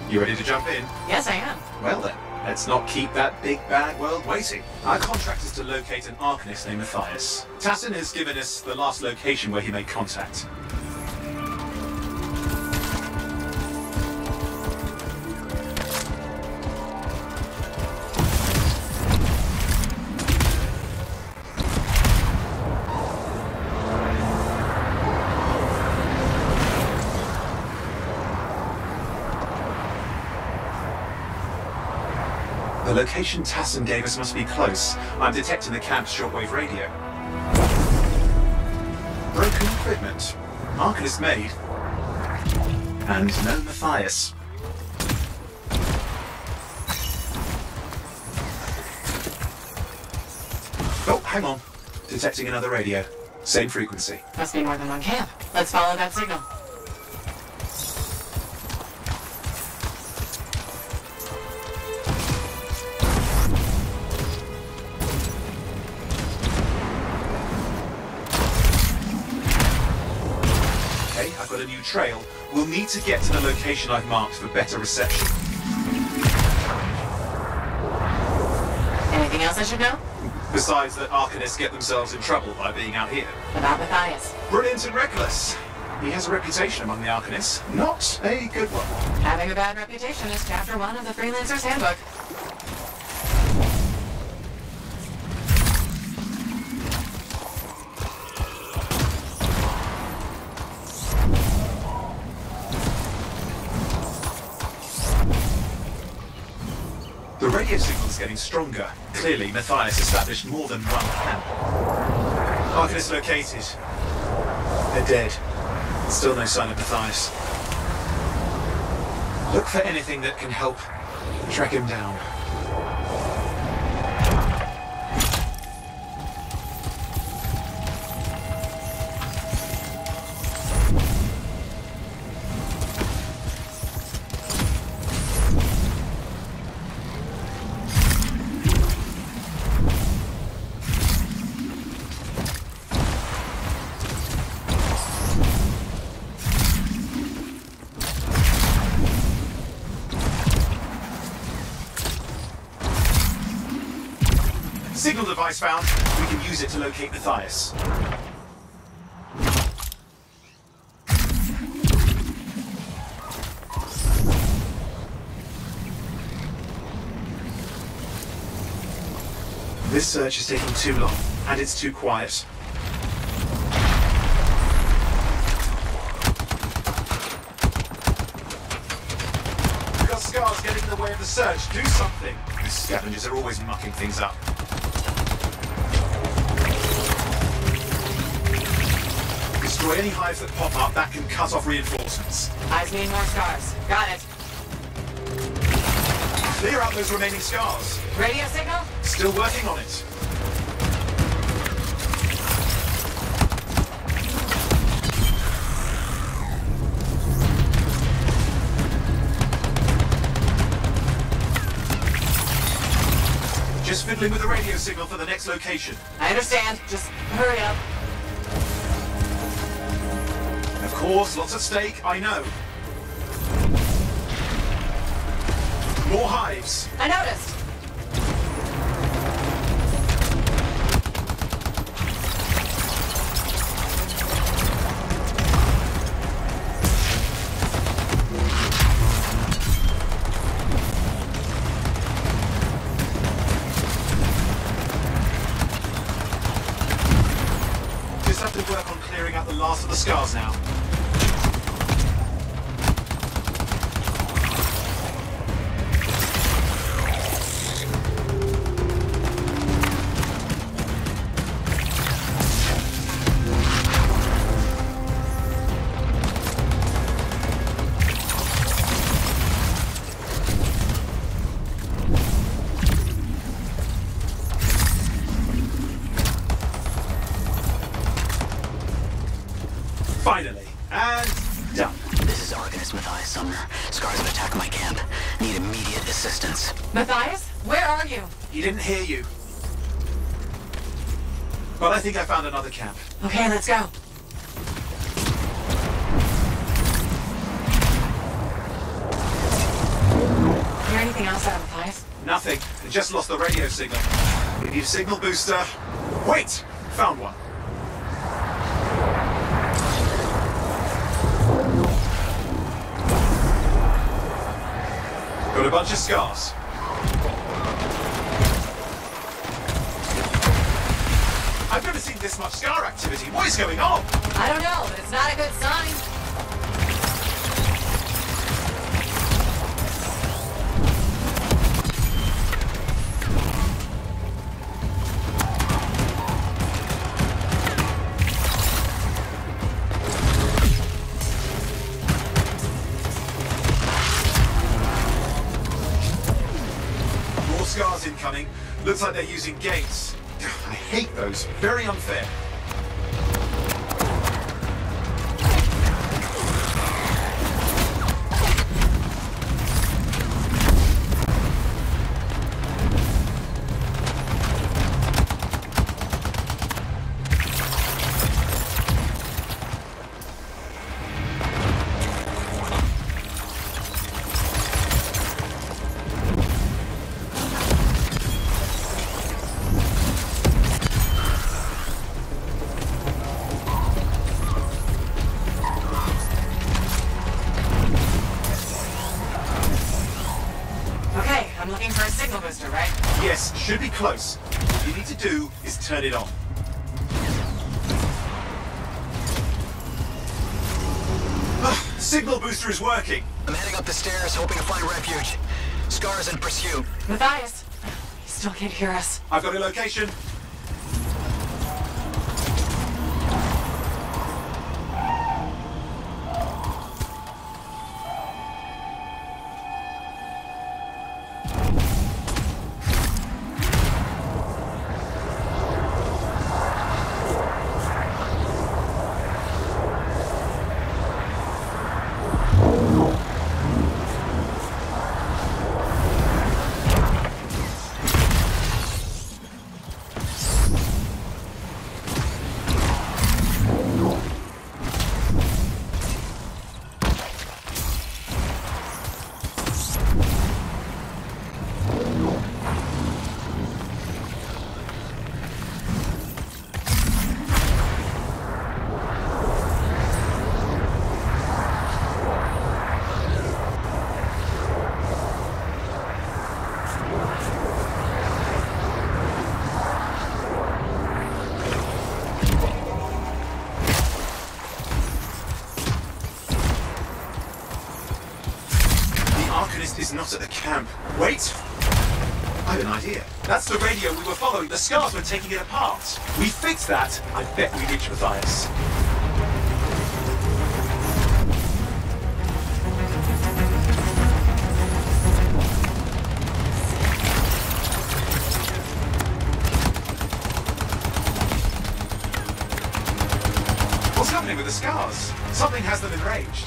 You ready to jump in? Yes, I am. Well then, let's not keep that big bad world waiting. Our contract is to locate an Arcanist named Matthias. Tassin has given us the last location where he made contact. The location Tassin gave us must be close. I'm detecting the camp's shortwave radio. Broken equipment. Arcanist made. And no Matthias. Oh, hang on. Detecting another radio. Same frequency. Must be more than one camp. Let's follow that signal. I've got a new trail. We'll need to get to the location I've marked for better reception. Anything else I should know? Besides that Arcanists get themselves in trouble by being out here. About Matthias. Brilliant and reckless. He has a reputation among the Arcanists. Not a good one. Having a bad reputation is chapter 1 of the Freelancer's Handbook. The radio signal's getting stronger. Clearly, Matthias established more than one camp. Arcanist located. They're dead. Still no sign of Matthias. Look for anything that can help track him down. Signal device found. We can use it to locate Matthias. This search is taking too long, and it's too quiet. We've got scars getting in the way of the search. Do something. These scavengers are always mucking things up. Destroy any hives that pop up, that can cut off reinforcements. Eyes need more scars. Got it. Clear out those remaining scars. Radio signal? Still working on it. Just fiddling with the radio signal for the next location. I understand. Just hurry up. Of course, lots at stake, I know. More hives. I noticed. Just have to work on clearing out the last of the scars now. Finally. And done. This is Arcanist Matthias Sumner. Scars of attack my camp. Need immediate assistance. Matthias, where are you? He didn't hear you. But I think I found another camp. Okay, let's go. Hear anything else out of Matthias? Nothing. It just lost the radio signal. We need a signal booster. Wait! Found one. Got a bunch of scars. I've never seen this much scar activity. What is going on? I don't know, but it's not a good sign. More scars incoming. Looks like they're using gates. I hate those. Very unfair. I'm looking for a signal booster, right? Yes, should be close. What you need to do is turn it on. Signal booster is working. I'm heading up the stairs, hoping to find refuge. Scars in pursuit. Matthias, he still can't hear us. I've got a location. Is not at the camp. Wait! I have an idea. That's the radio we were following. The scars were taking it apart. We fixed that. I bet we reach Matthias. What's happening with the scars? Something has them enraged.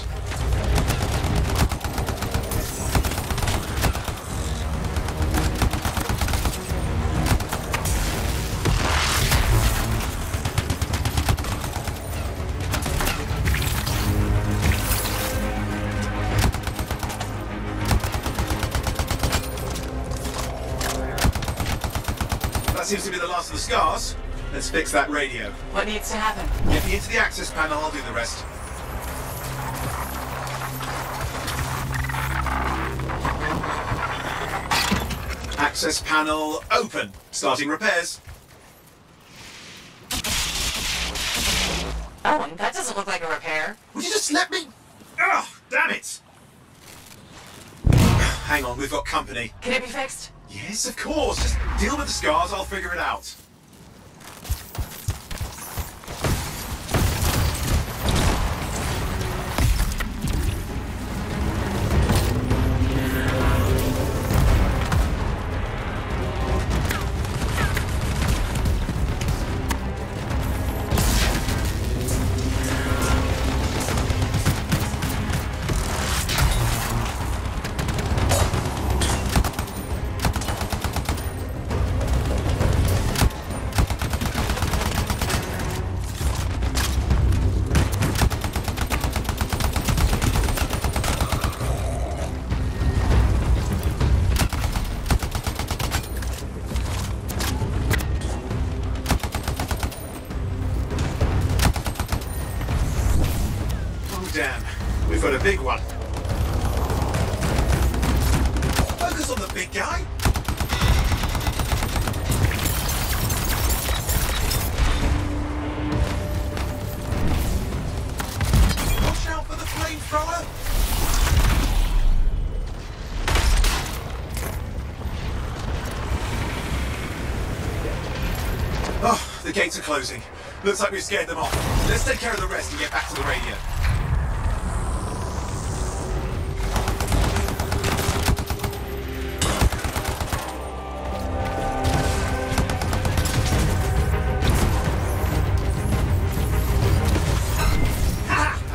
That seems to be the last of the scars. Let's fix that radio. What needs to happen? Get me into the access panel, I'll do the rest. Access panel open. Starting repairs. Oh, that doesn't look like a repair. Would you just let me? Ugh, damn it! Hang on, we've got company. Can it be fixed? Yes, of course. Just deal with the scars, I'll figure it out. damn. We've got a big one. Focus on the big guy. Watch out for the flamethrower. Oh, the gates are closing. Looks like we've scared them off. Let's take care of the rest and get back to the radio.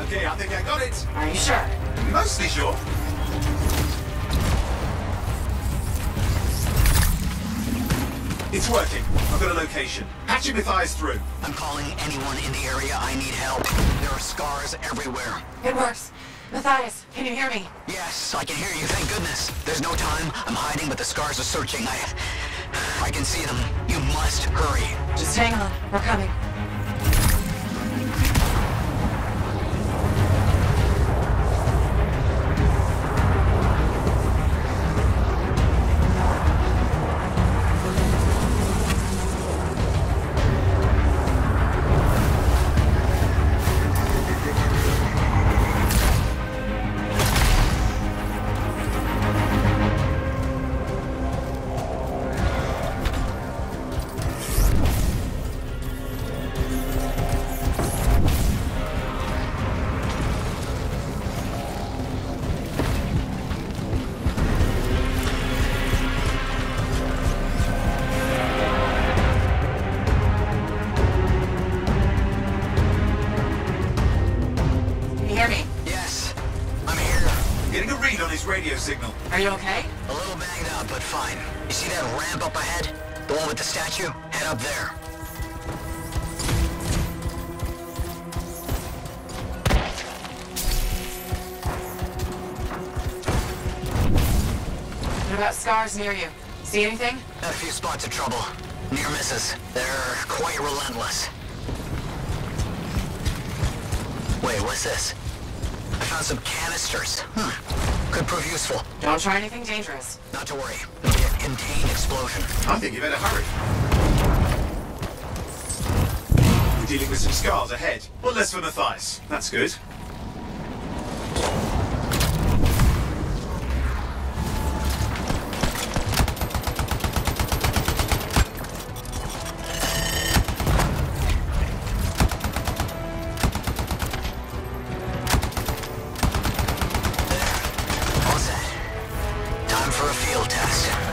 Okay, I think I got it. Are you sure? Mostly sure. It's working. I've got a location. Patching Matthias through. I'm calling anyone in the area. I need help. There are scars everywhere. It works. Matthias, can you hear me? Yes, I can hear you. Thank goodness. There's no time. I'm hiding, but the scars are searching. I can see them. You must hurry. Just hang on. We're coming. Radio signal. Are you okay? A little banged up, but fine. You see that ramp up ahead? The one with the statue? Head up there. What about scars near you? See anything? A few spots of trouble. Near misses. They're quite relentless. Wait, what's this? I found some canisters. Could prove useful. Don't try anything dangerous. Not to worry. It'll be a contained explosion. I think you better hurry. We're dealing with some scars ahead. Well, less for Matthias. That's good.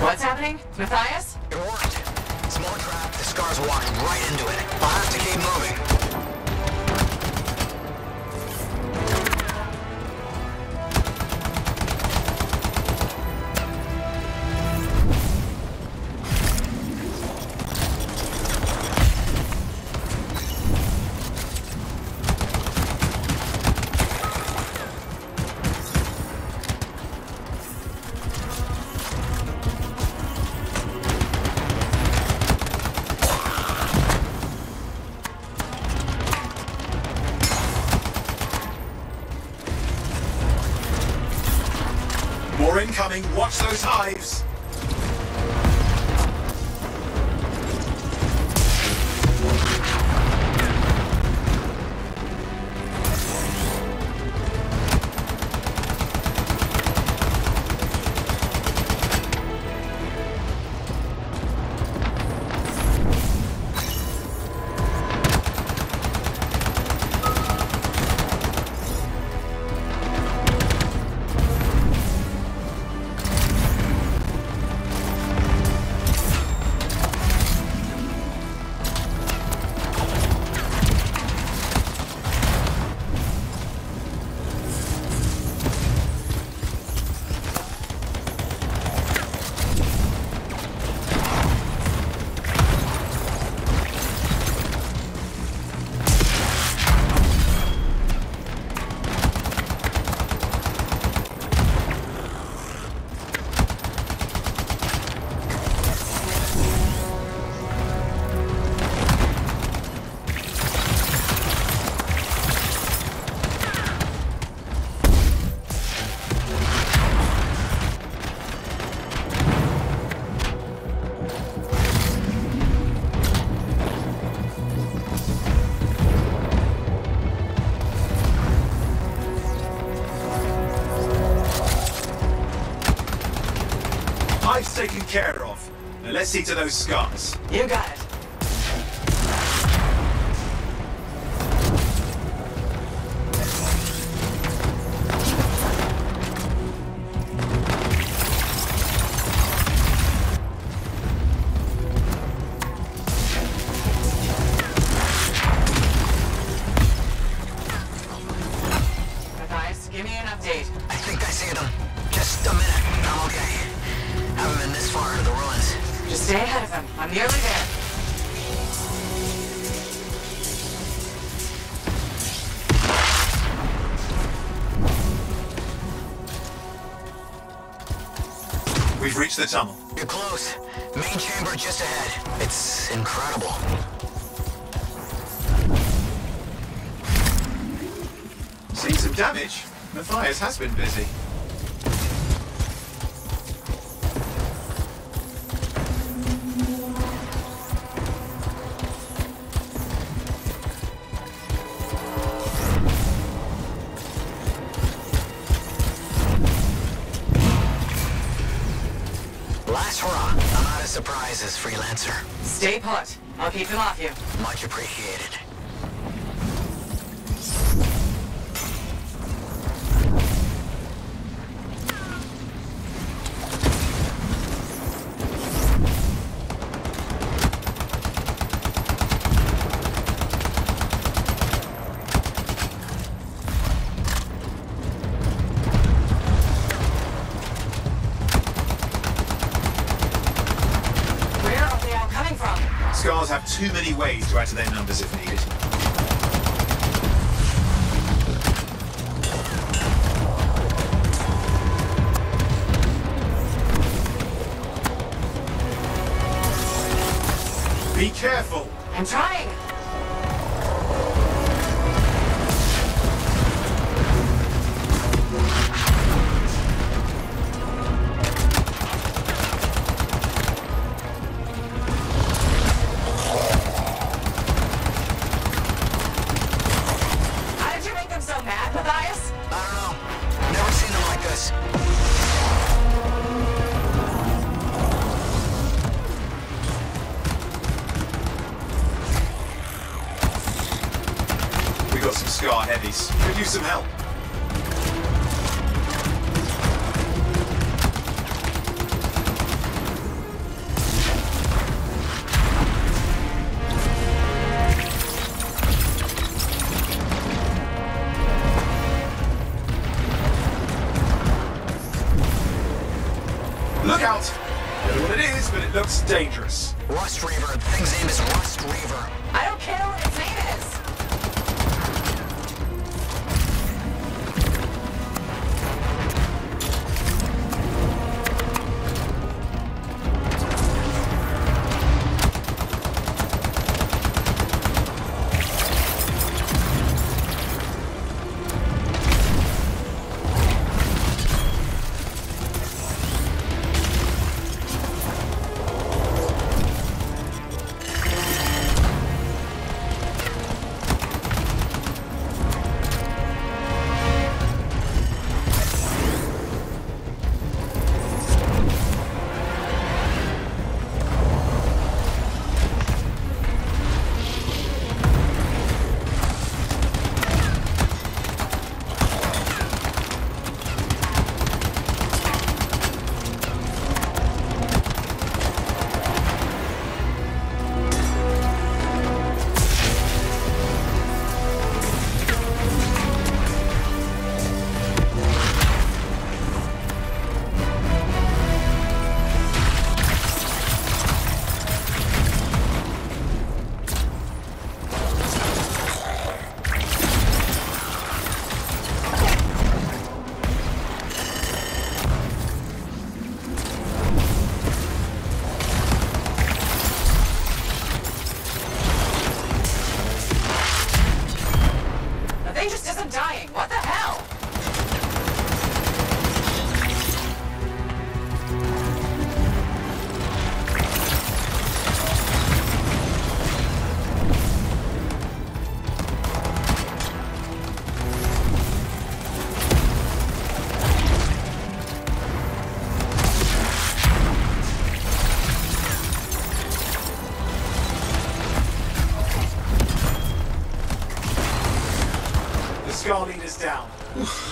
What's happening? Matthias? It worked. Small trap, the scars walked right into it. I'll have to keep moving. More incoming. Watch those hives. care of. Now let's see to those scars. You got it. Matthias, give me an update. I think I see them. Just a minute. I'm okay. Haven't been this far into the ruins. Just stay ahead of him. I'm nearly there. We've reached the tunnel. You're close. Main chamber just ahead. It's incredible. Seen some damage. Matthias has been busy. Last hurrah. I'm out of surprises, freelancer. Stay put. I'll keep him off you. Much appreciated. Where are they all coming from? Scars have too many ways to add to their numbers if needed. Be careful! I'm trying. How did you make them so mad, Matthias? I don't know. Never seen them like this. We got some scar heavies. Could use some help. Look out! Don't know what it is, but it looks dangerous. Rust Reaver. The thing's name is Rust Reaver. I don't care what its name is.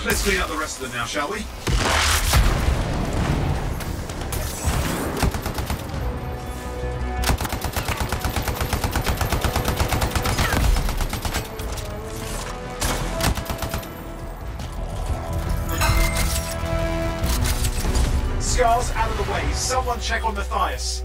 Let's clean up the rest of them now, shall we? Scars out of the way. Someone check on Matthias.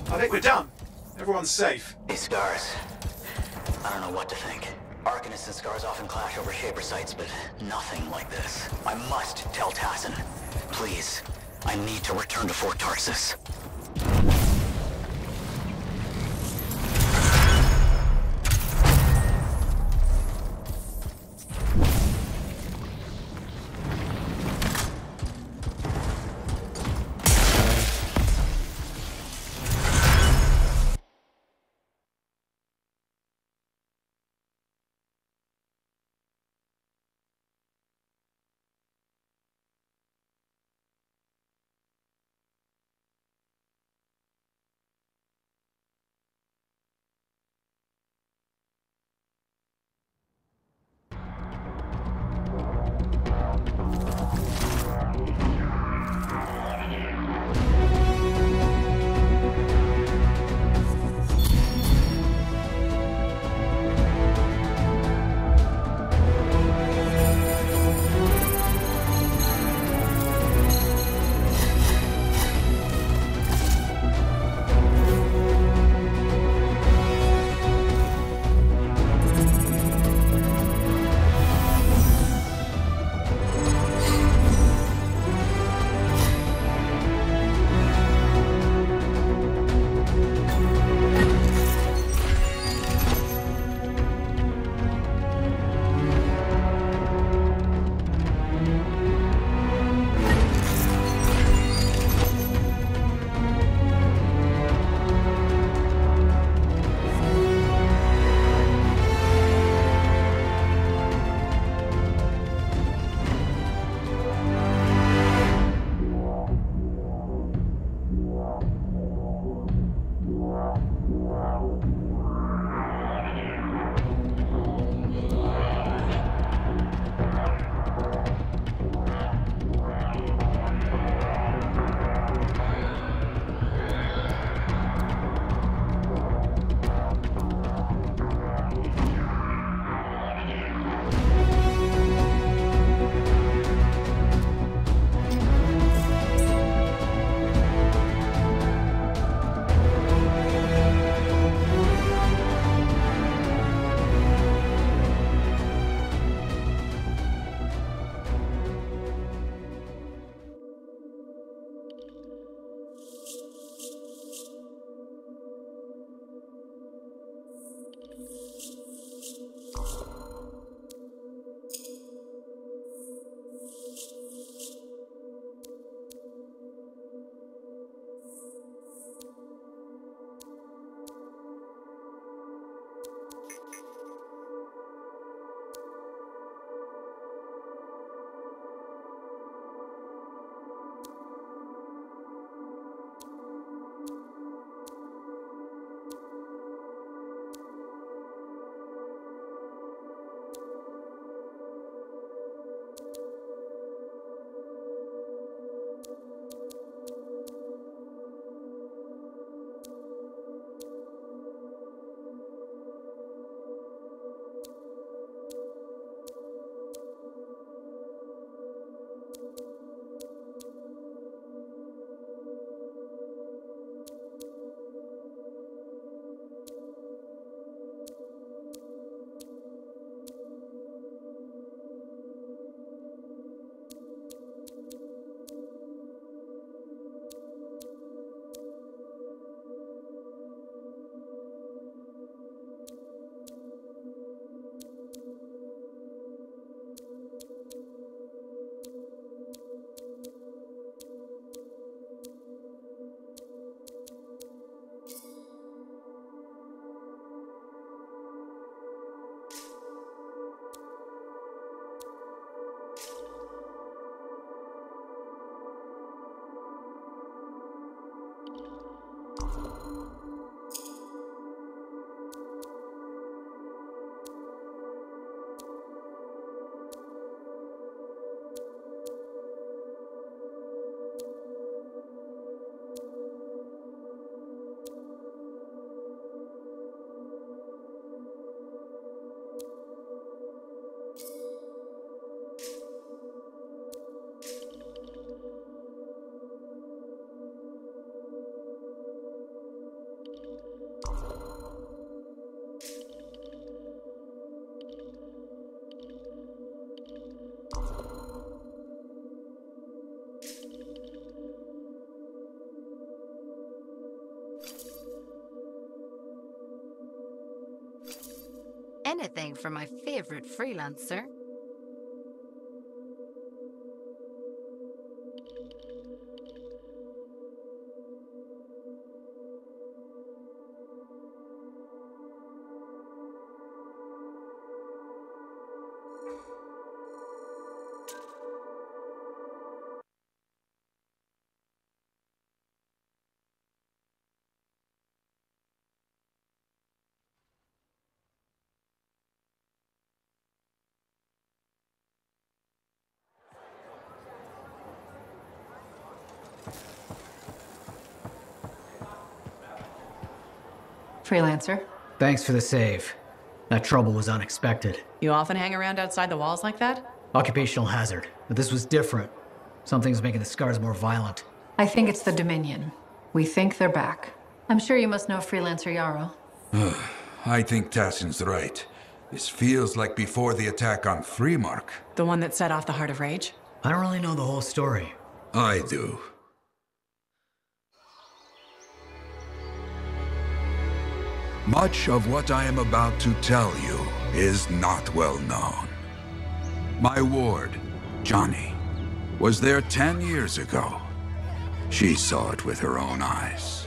I think we're done. Everyone's safe. These scars. I don't know what to think. Arcanists and scars often clash over Shaper sites, but nothing like this. I must tell Tassin. Please. I need to return to Fort Tarsus. Anything for my favorite freelancer. Freelancer. Thanks for the save. That trouble was unexpected. You often hang around outside the walls like that? Occupational hazard, but this was different. Something's making the scars more violent. I think it's the Dominion. We think they're back. I'm sure you must know Freelancer Yarrow. I think Tassin's right. This feels like before the attack on Freemark. The one that set off the Heart of Rage? I don't really know the whole story. I do. Much of what I am about to tell you is not well known. My ward, Johnny, was there 10 years ago. She saw it with her own eyes.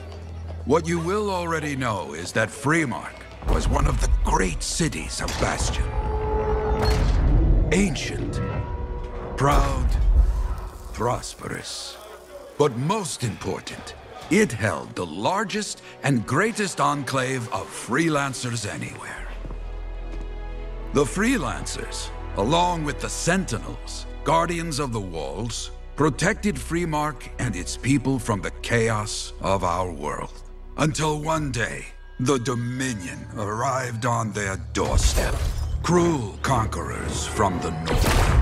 What you will already know is that Freemark was one of the great cities of Bastion. Ancient, proud, prosperous. But most important, it held the largest and greatest enclave of freelancers anywhere. The freelancers, along with the Sentinels, guardians of the walls, protected Freemark and its people from the chaos of our world. Until one day, the Dominion arrived on their doorstep. Cruel conquerors from the north.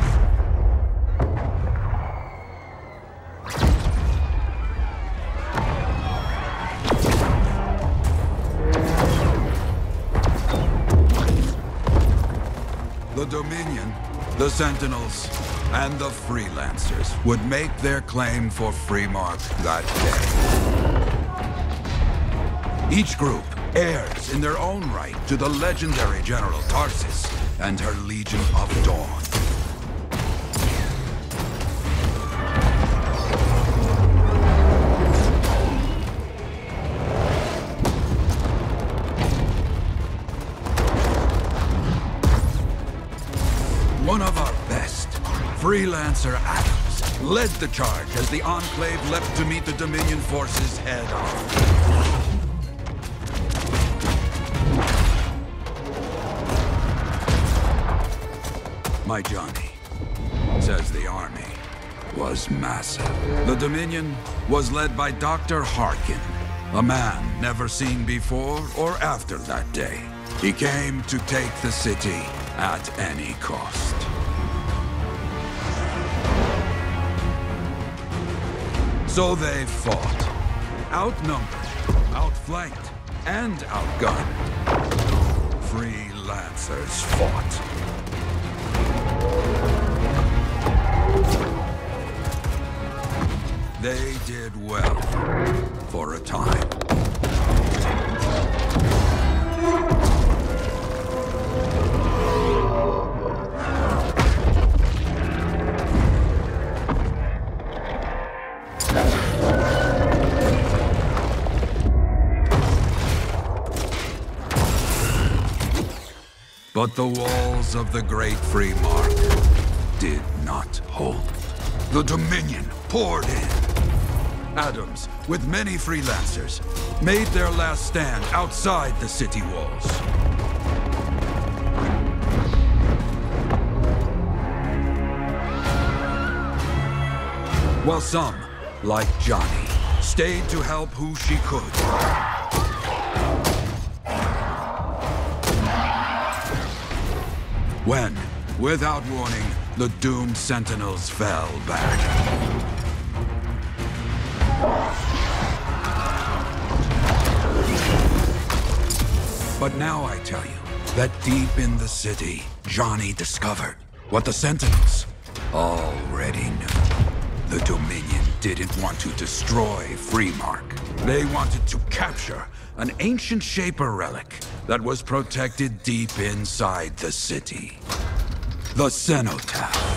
The Dominion, the Sentinels, and the Freelancers would make their claim for Freemark that day. Each group heirs in their own right to the legendary General Tarsis and her Legion of Dawn. One of our best, Freelancer Adams, led the charge as the Enclave left to meet the Dominion forces head-on. My Johnny says the army was massive. The Dominion was led by Dr. Harkin, a man never seen before or after that day. He came to take the city at any cost. So they fought, outnumbered, outflanked, and outgunned. Freelancers fought. They did well for a time. But the walls of the Great Freemark did not hold. The Dominion poured in. Adams, with many freelancers, made their last stand outside the city walls. While some, like Johnny, stayed to help who she could. When, without warning, the doomed Sentinels fell back. But now I tell you that deep in the city, Johnny discovered what the Sentinels already knew. The Dominion didn't want to destroy Freemark. They wanted to capture an ancient Shaper relic that was protected deep inside the city. The cenotaph.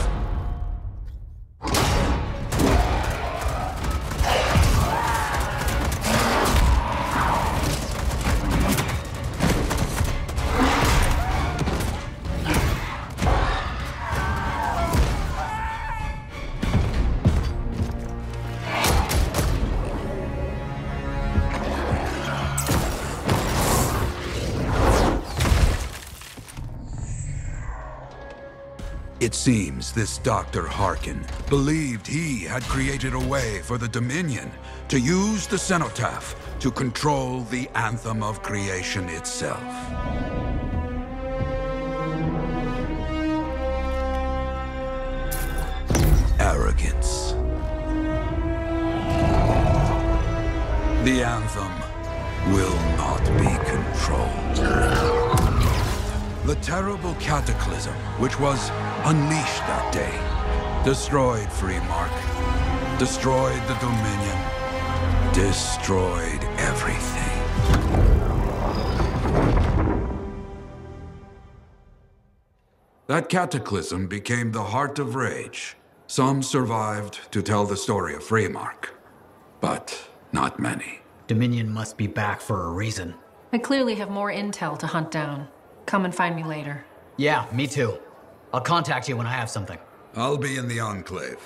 It seems this Dr. Harkin believed he had created a way for the Dominion to use the cenotaph to control the Anthem of creation itself. Arrogance. The Anthem will not be controlled. The terrible cataclysm which was unleashed that day destroyed Freemark, destroyed the Dominion, destroyed everything. That cataclysm became the heart of Rage. Some survived to tell the story of Freemark, but not many. Dominion must be back for a reason. I clearly have more intel to hunt down. Come and find me later. Yeah, me too. I'll contact you when I have something. I'll be in the Enclave.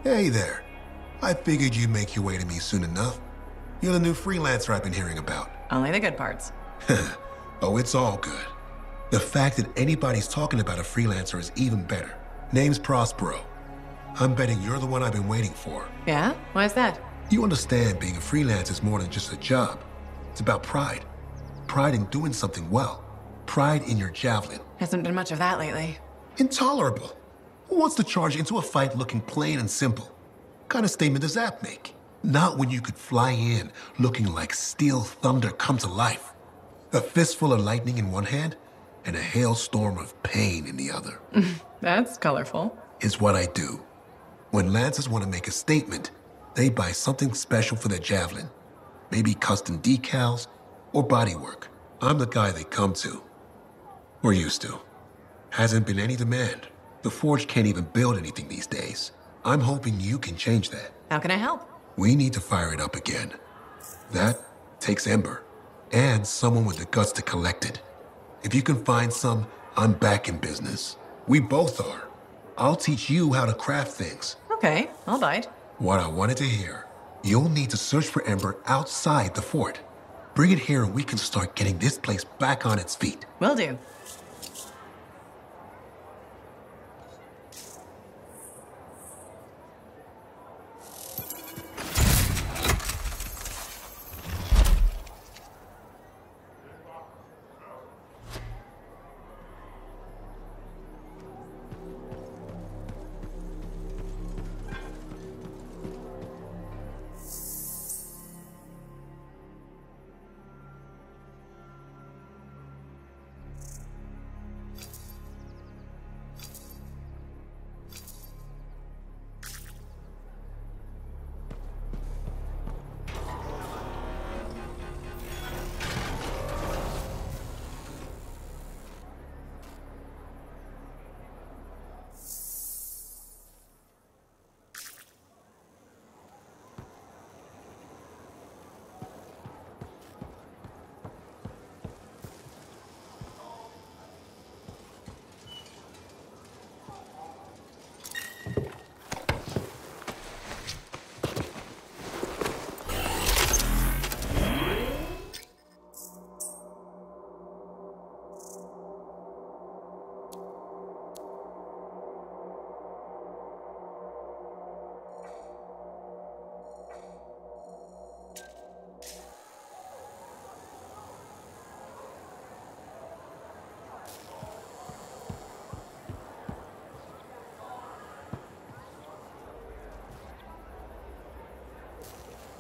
Hey there. I figured you'd make your way to me soon enough. You're the new freelancer I've been hearing about. Only the good parts. Oh, it's all good. The fact that anybody's talking about a freelancer is even better. Name's Prospero. I'm betting you're the one I've been waiting for. Yeah? Why is that? You understand being a freelance is more than just a job. It's about pride. Pride in doing something well. Pride in your javelin. Hasn't been much of that lately. Intolerable. Who wants to charge into a fight looking plain and simple? What kind of statement does that make? Not when you could fly in looking like steel thunder come to life. A fistful of lightning in one hand and a hailstorm of pain in the other. That's colorful. Is what I do. When Lancers want to make a statement, they buy something special for their javelin. Maybe custom decals or bodywork. I'm the guy they come to. Or used to. Hasn't been any demand. The Forge can't even build anything these days. I'm hoping you can change that. How can I help? We need to fire it up again. That takes Ember. And someone with the guts to collect it. If you can find some, I'm back in business. We both are. I'll teach you how to craft things. Okay, I'll bite. What I wanted to hear. You'll need to search for Ember outside the fort. Bring it here and we can start getting this place back on its feet. Will do.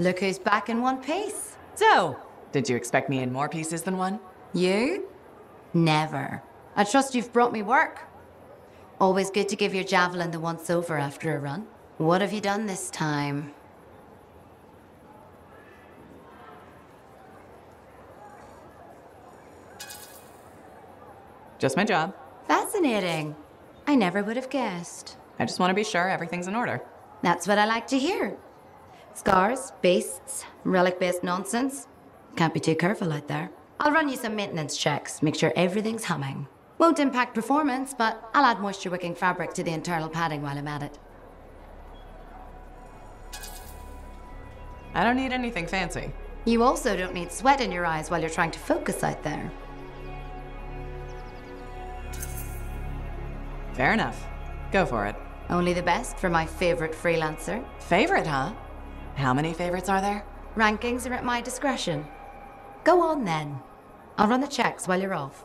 Look who's back in one piece. So, did you expect me in more pieces than one? You? Never. I trust you've brought me work. Always good to give your javelin the once-over after a run. What have you done this time? Just my job. Fascinating. I never would have guessed. I just want to be sure everything's in order. That's what I like to hear. Scars, beasts, relic-based nonsense. Can't be too careful out there. I'll run you some maintenance checks, make sure everything's humming. Won't impact performance, but I'll add moisture-wicking fabric to the internal padding while I'm at it. I don't need anything fancy. You also don't need sweat in your eyes while you're trying to focus out there. Fair enough. Go for it. Only the best for my favorite freelancer. Favorite, huh? How many favorites are there? Rankings are at my discretion. Go on then. I'll run the checks while you're off.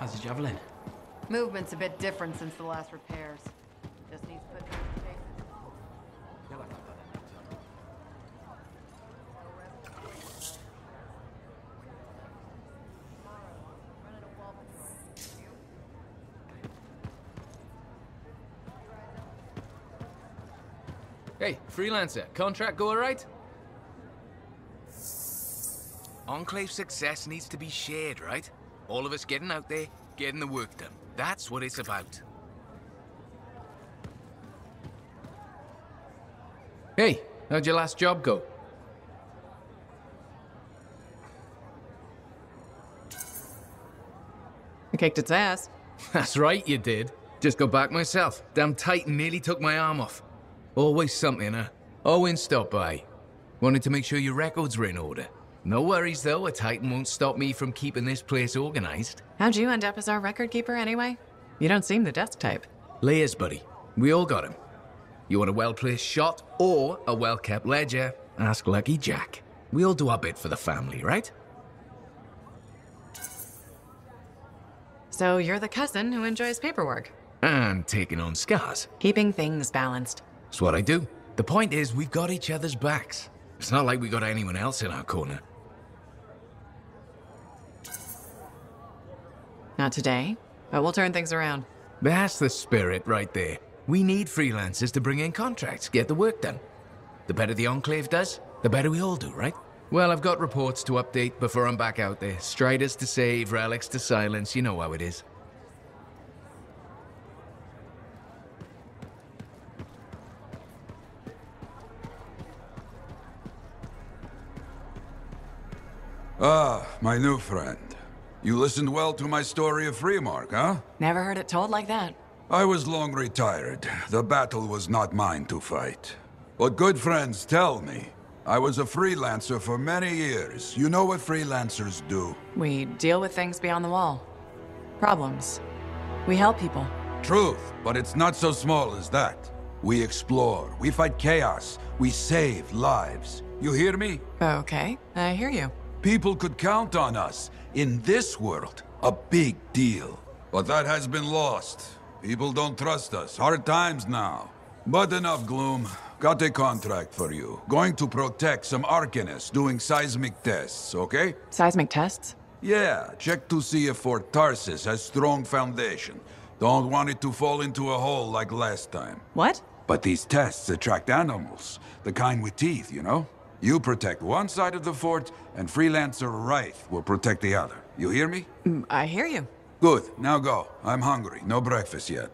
How's the javelin? Movement's a bit different since the last repairs. Just needs putting in its paces. Hey, freelancer, contract go alright? Enclave success needs to be shared, right? All of us getting out there, getting the work done. That's what it's about. Hey, how'd your last job go? I kicked its ass. That's right, you did. Just got back myself. Damn Titan nearly took my arm off. Always something, huh? Owen stopped by. Wanted to make sure your records were in order. No worries, though. A Titan won't stop me from keeping this place organized. How'd you end up as our record keeper, anyway? You don't seem the desk type. Layers, buddy. We all got him. You want a well-placed shot or a well-kept ledger? Ask Lucky Jack. We all do our bit for the family, right? So you're the cousin who enjoys paperwork. And taking on scars. Keeping things balanced. That's what I do. The point is, we've got each other's backs. It's not like we got anyone else in our corner. Not today, but we'll turn things around. That's the spirit right there. We need freelancers to bring in contracts, get the work done. The better the Enclave does, the better we all do, right? Well, I've got reports to update before I'm back out there. Striders to save, relics to silence, you know how it is. Ah, my new friend. You listened well to my story of Freemark, huh? Never heard it told like that. I was long retired. The battle was not mine to fight. But good friends tell me. I was a freelancer for many years. You know what freelancers do? We deal with things beyond the wall. Problems. We help people. Truth, but it's not so small as that. We explore, we fight chaos, we save lives. You hear me? Okay, I hear you. People could count on us. In this world, a big deal. But that has been lost. People don't trust us. Hard times now. But enough gloom. Got a contract for you. Going to protect some Arcanists doing seismic tests, okay? Seismic tests? Yeah, check to see if Fort Tarsis has strong foundation. Don't want it to fall into a hole like last time. What? But these tests attract animals. The kind with teeth, you know? You protect one side of the fort, and Freelancer Wraith will protect the other. You hear me? I hear you. Good. Now go. I'm hungry. No breakfast yet.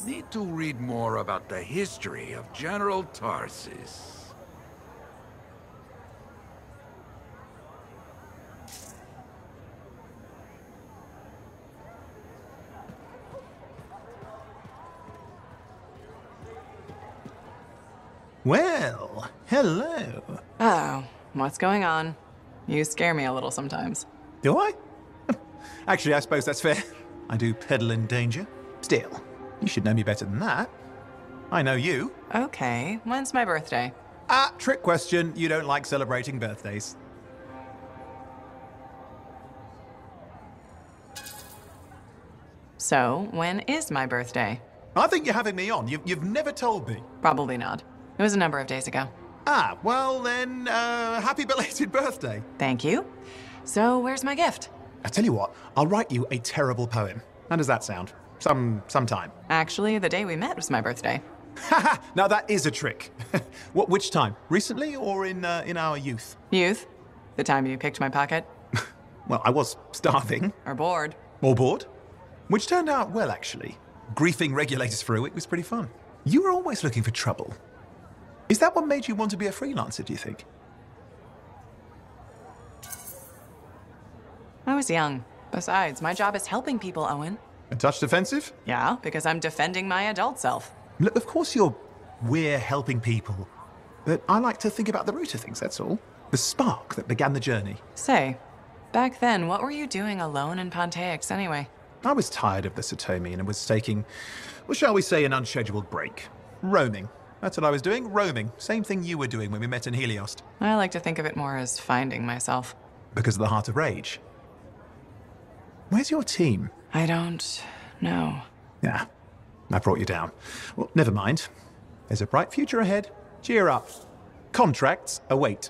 Need to read more about the history of General Tarsis. Well, hello. Oh, what's going on? You scare me a little sometimes. Do I? Actually, I suppose that's fair. I do peddle in danger. Still, you should know me better than that. I know you. Okay, when's my birthday? Trick question. You don't like celebrating birthdays. So, when is my birthday? I think you're having me on. You've never told me. Probably not. It was a number of days ago. Well then, happy belated birthday. Thank you. So, where's my gift? I tell you what, I'll write you a terrible poem. How does that sound? Sometime. Actually, the day we met was my birthday. Haha! Now that is a trick. Which time? Recently or in our youth? Youth? The time you picked my pocket? Well, I was starving. Or bored. Or bored? Which turned out well, actually. Griefing regulators for a week was pretty fun. You were always looking for trouble. Is that what made you want to be a freelancer, do you think? I was young. Besides, my job is helping people, Owen. A touch defensive? Yeah, because I'm defending my adult self. Look, of course we're helping people. But I like to think about the root of things, that's all. The spark that began the journey. Say, back then, what were you doing alone in Pontaix anyway? I was tired of the Satomi and was taking, well, shall we say, an unscheduled break. Roaming. That's what I was doing, roaming. Same thing you were doing when we met in Heliost. I like to think of it more as finding myself. Because of the Heart of Rage. Where's your team? I don't know. Yeah, I brought you down. Well, never mind. There's a bright future ahead. Cheer up. Contracts await.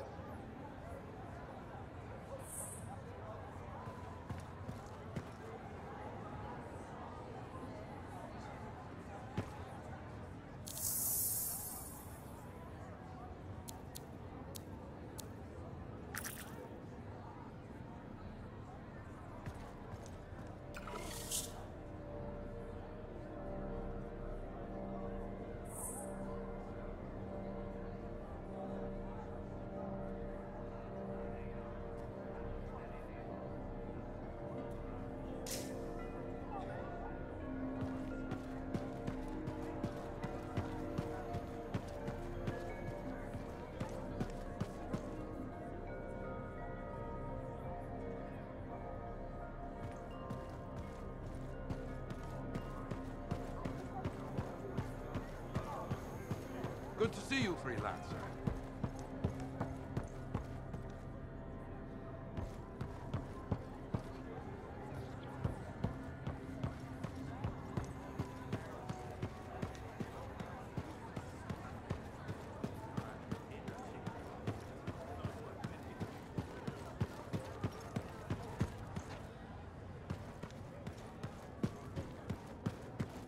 Good to see you, freelancer.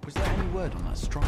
Was there any word on that strike?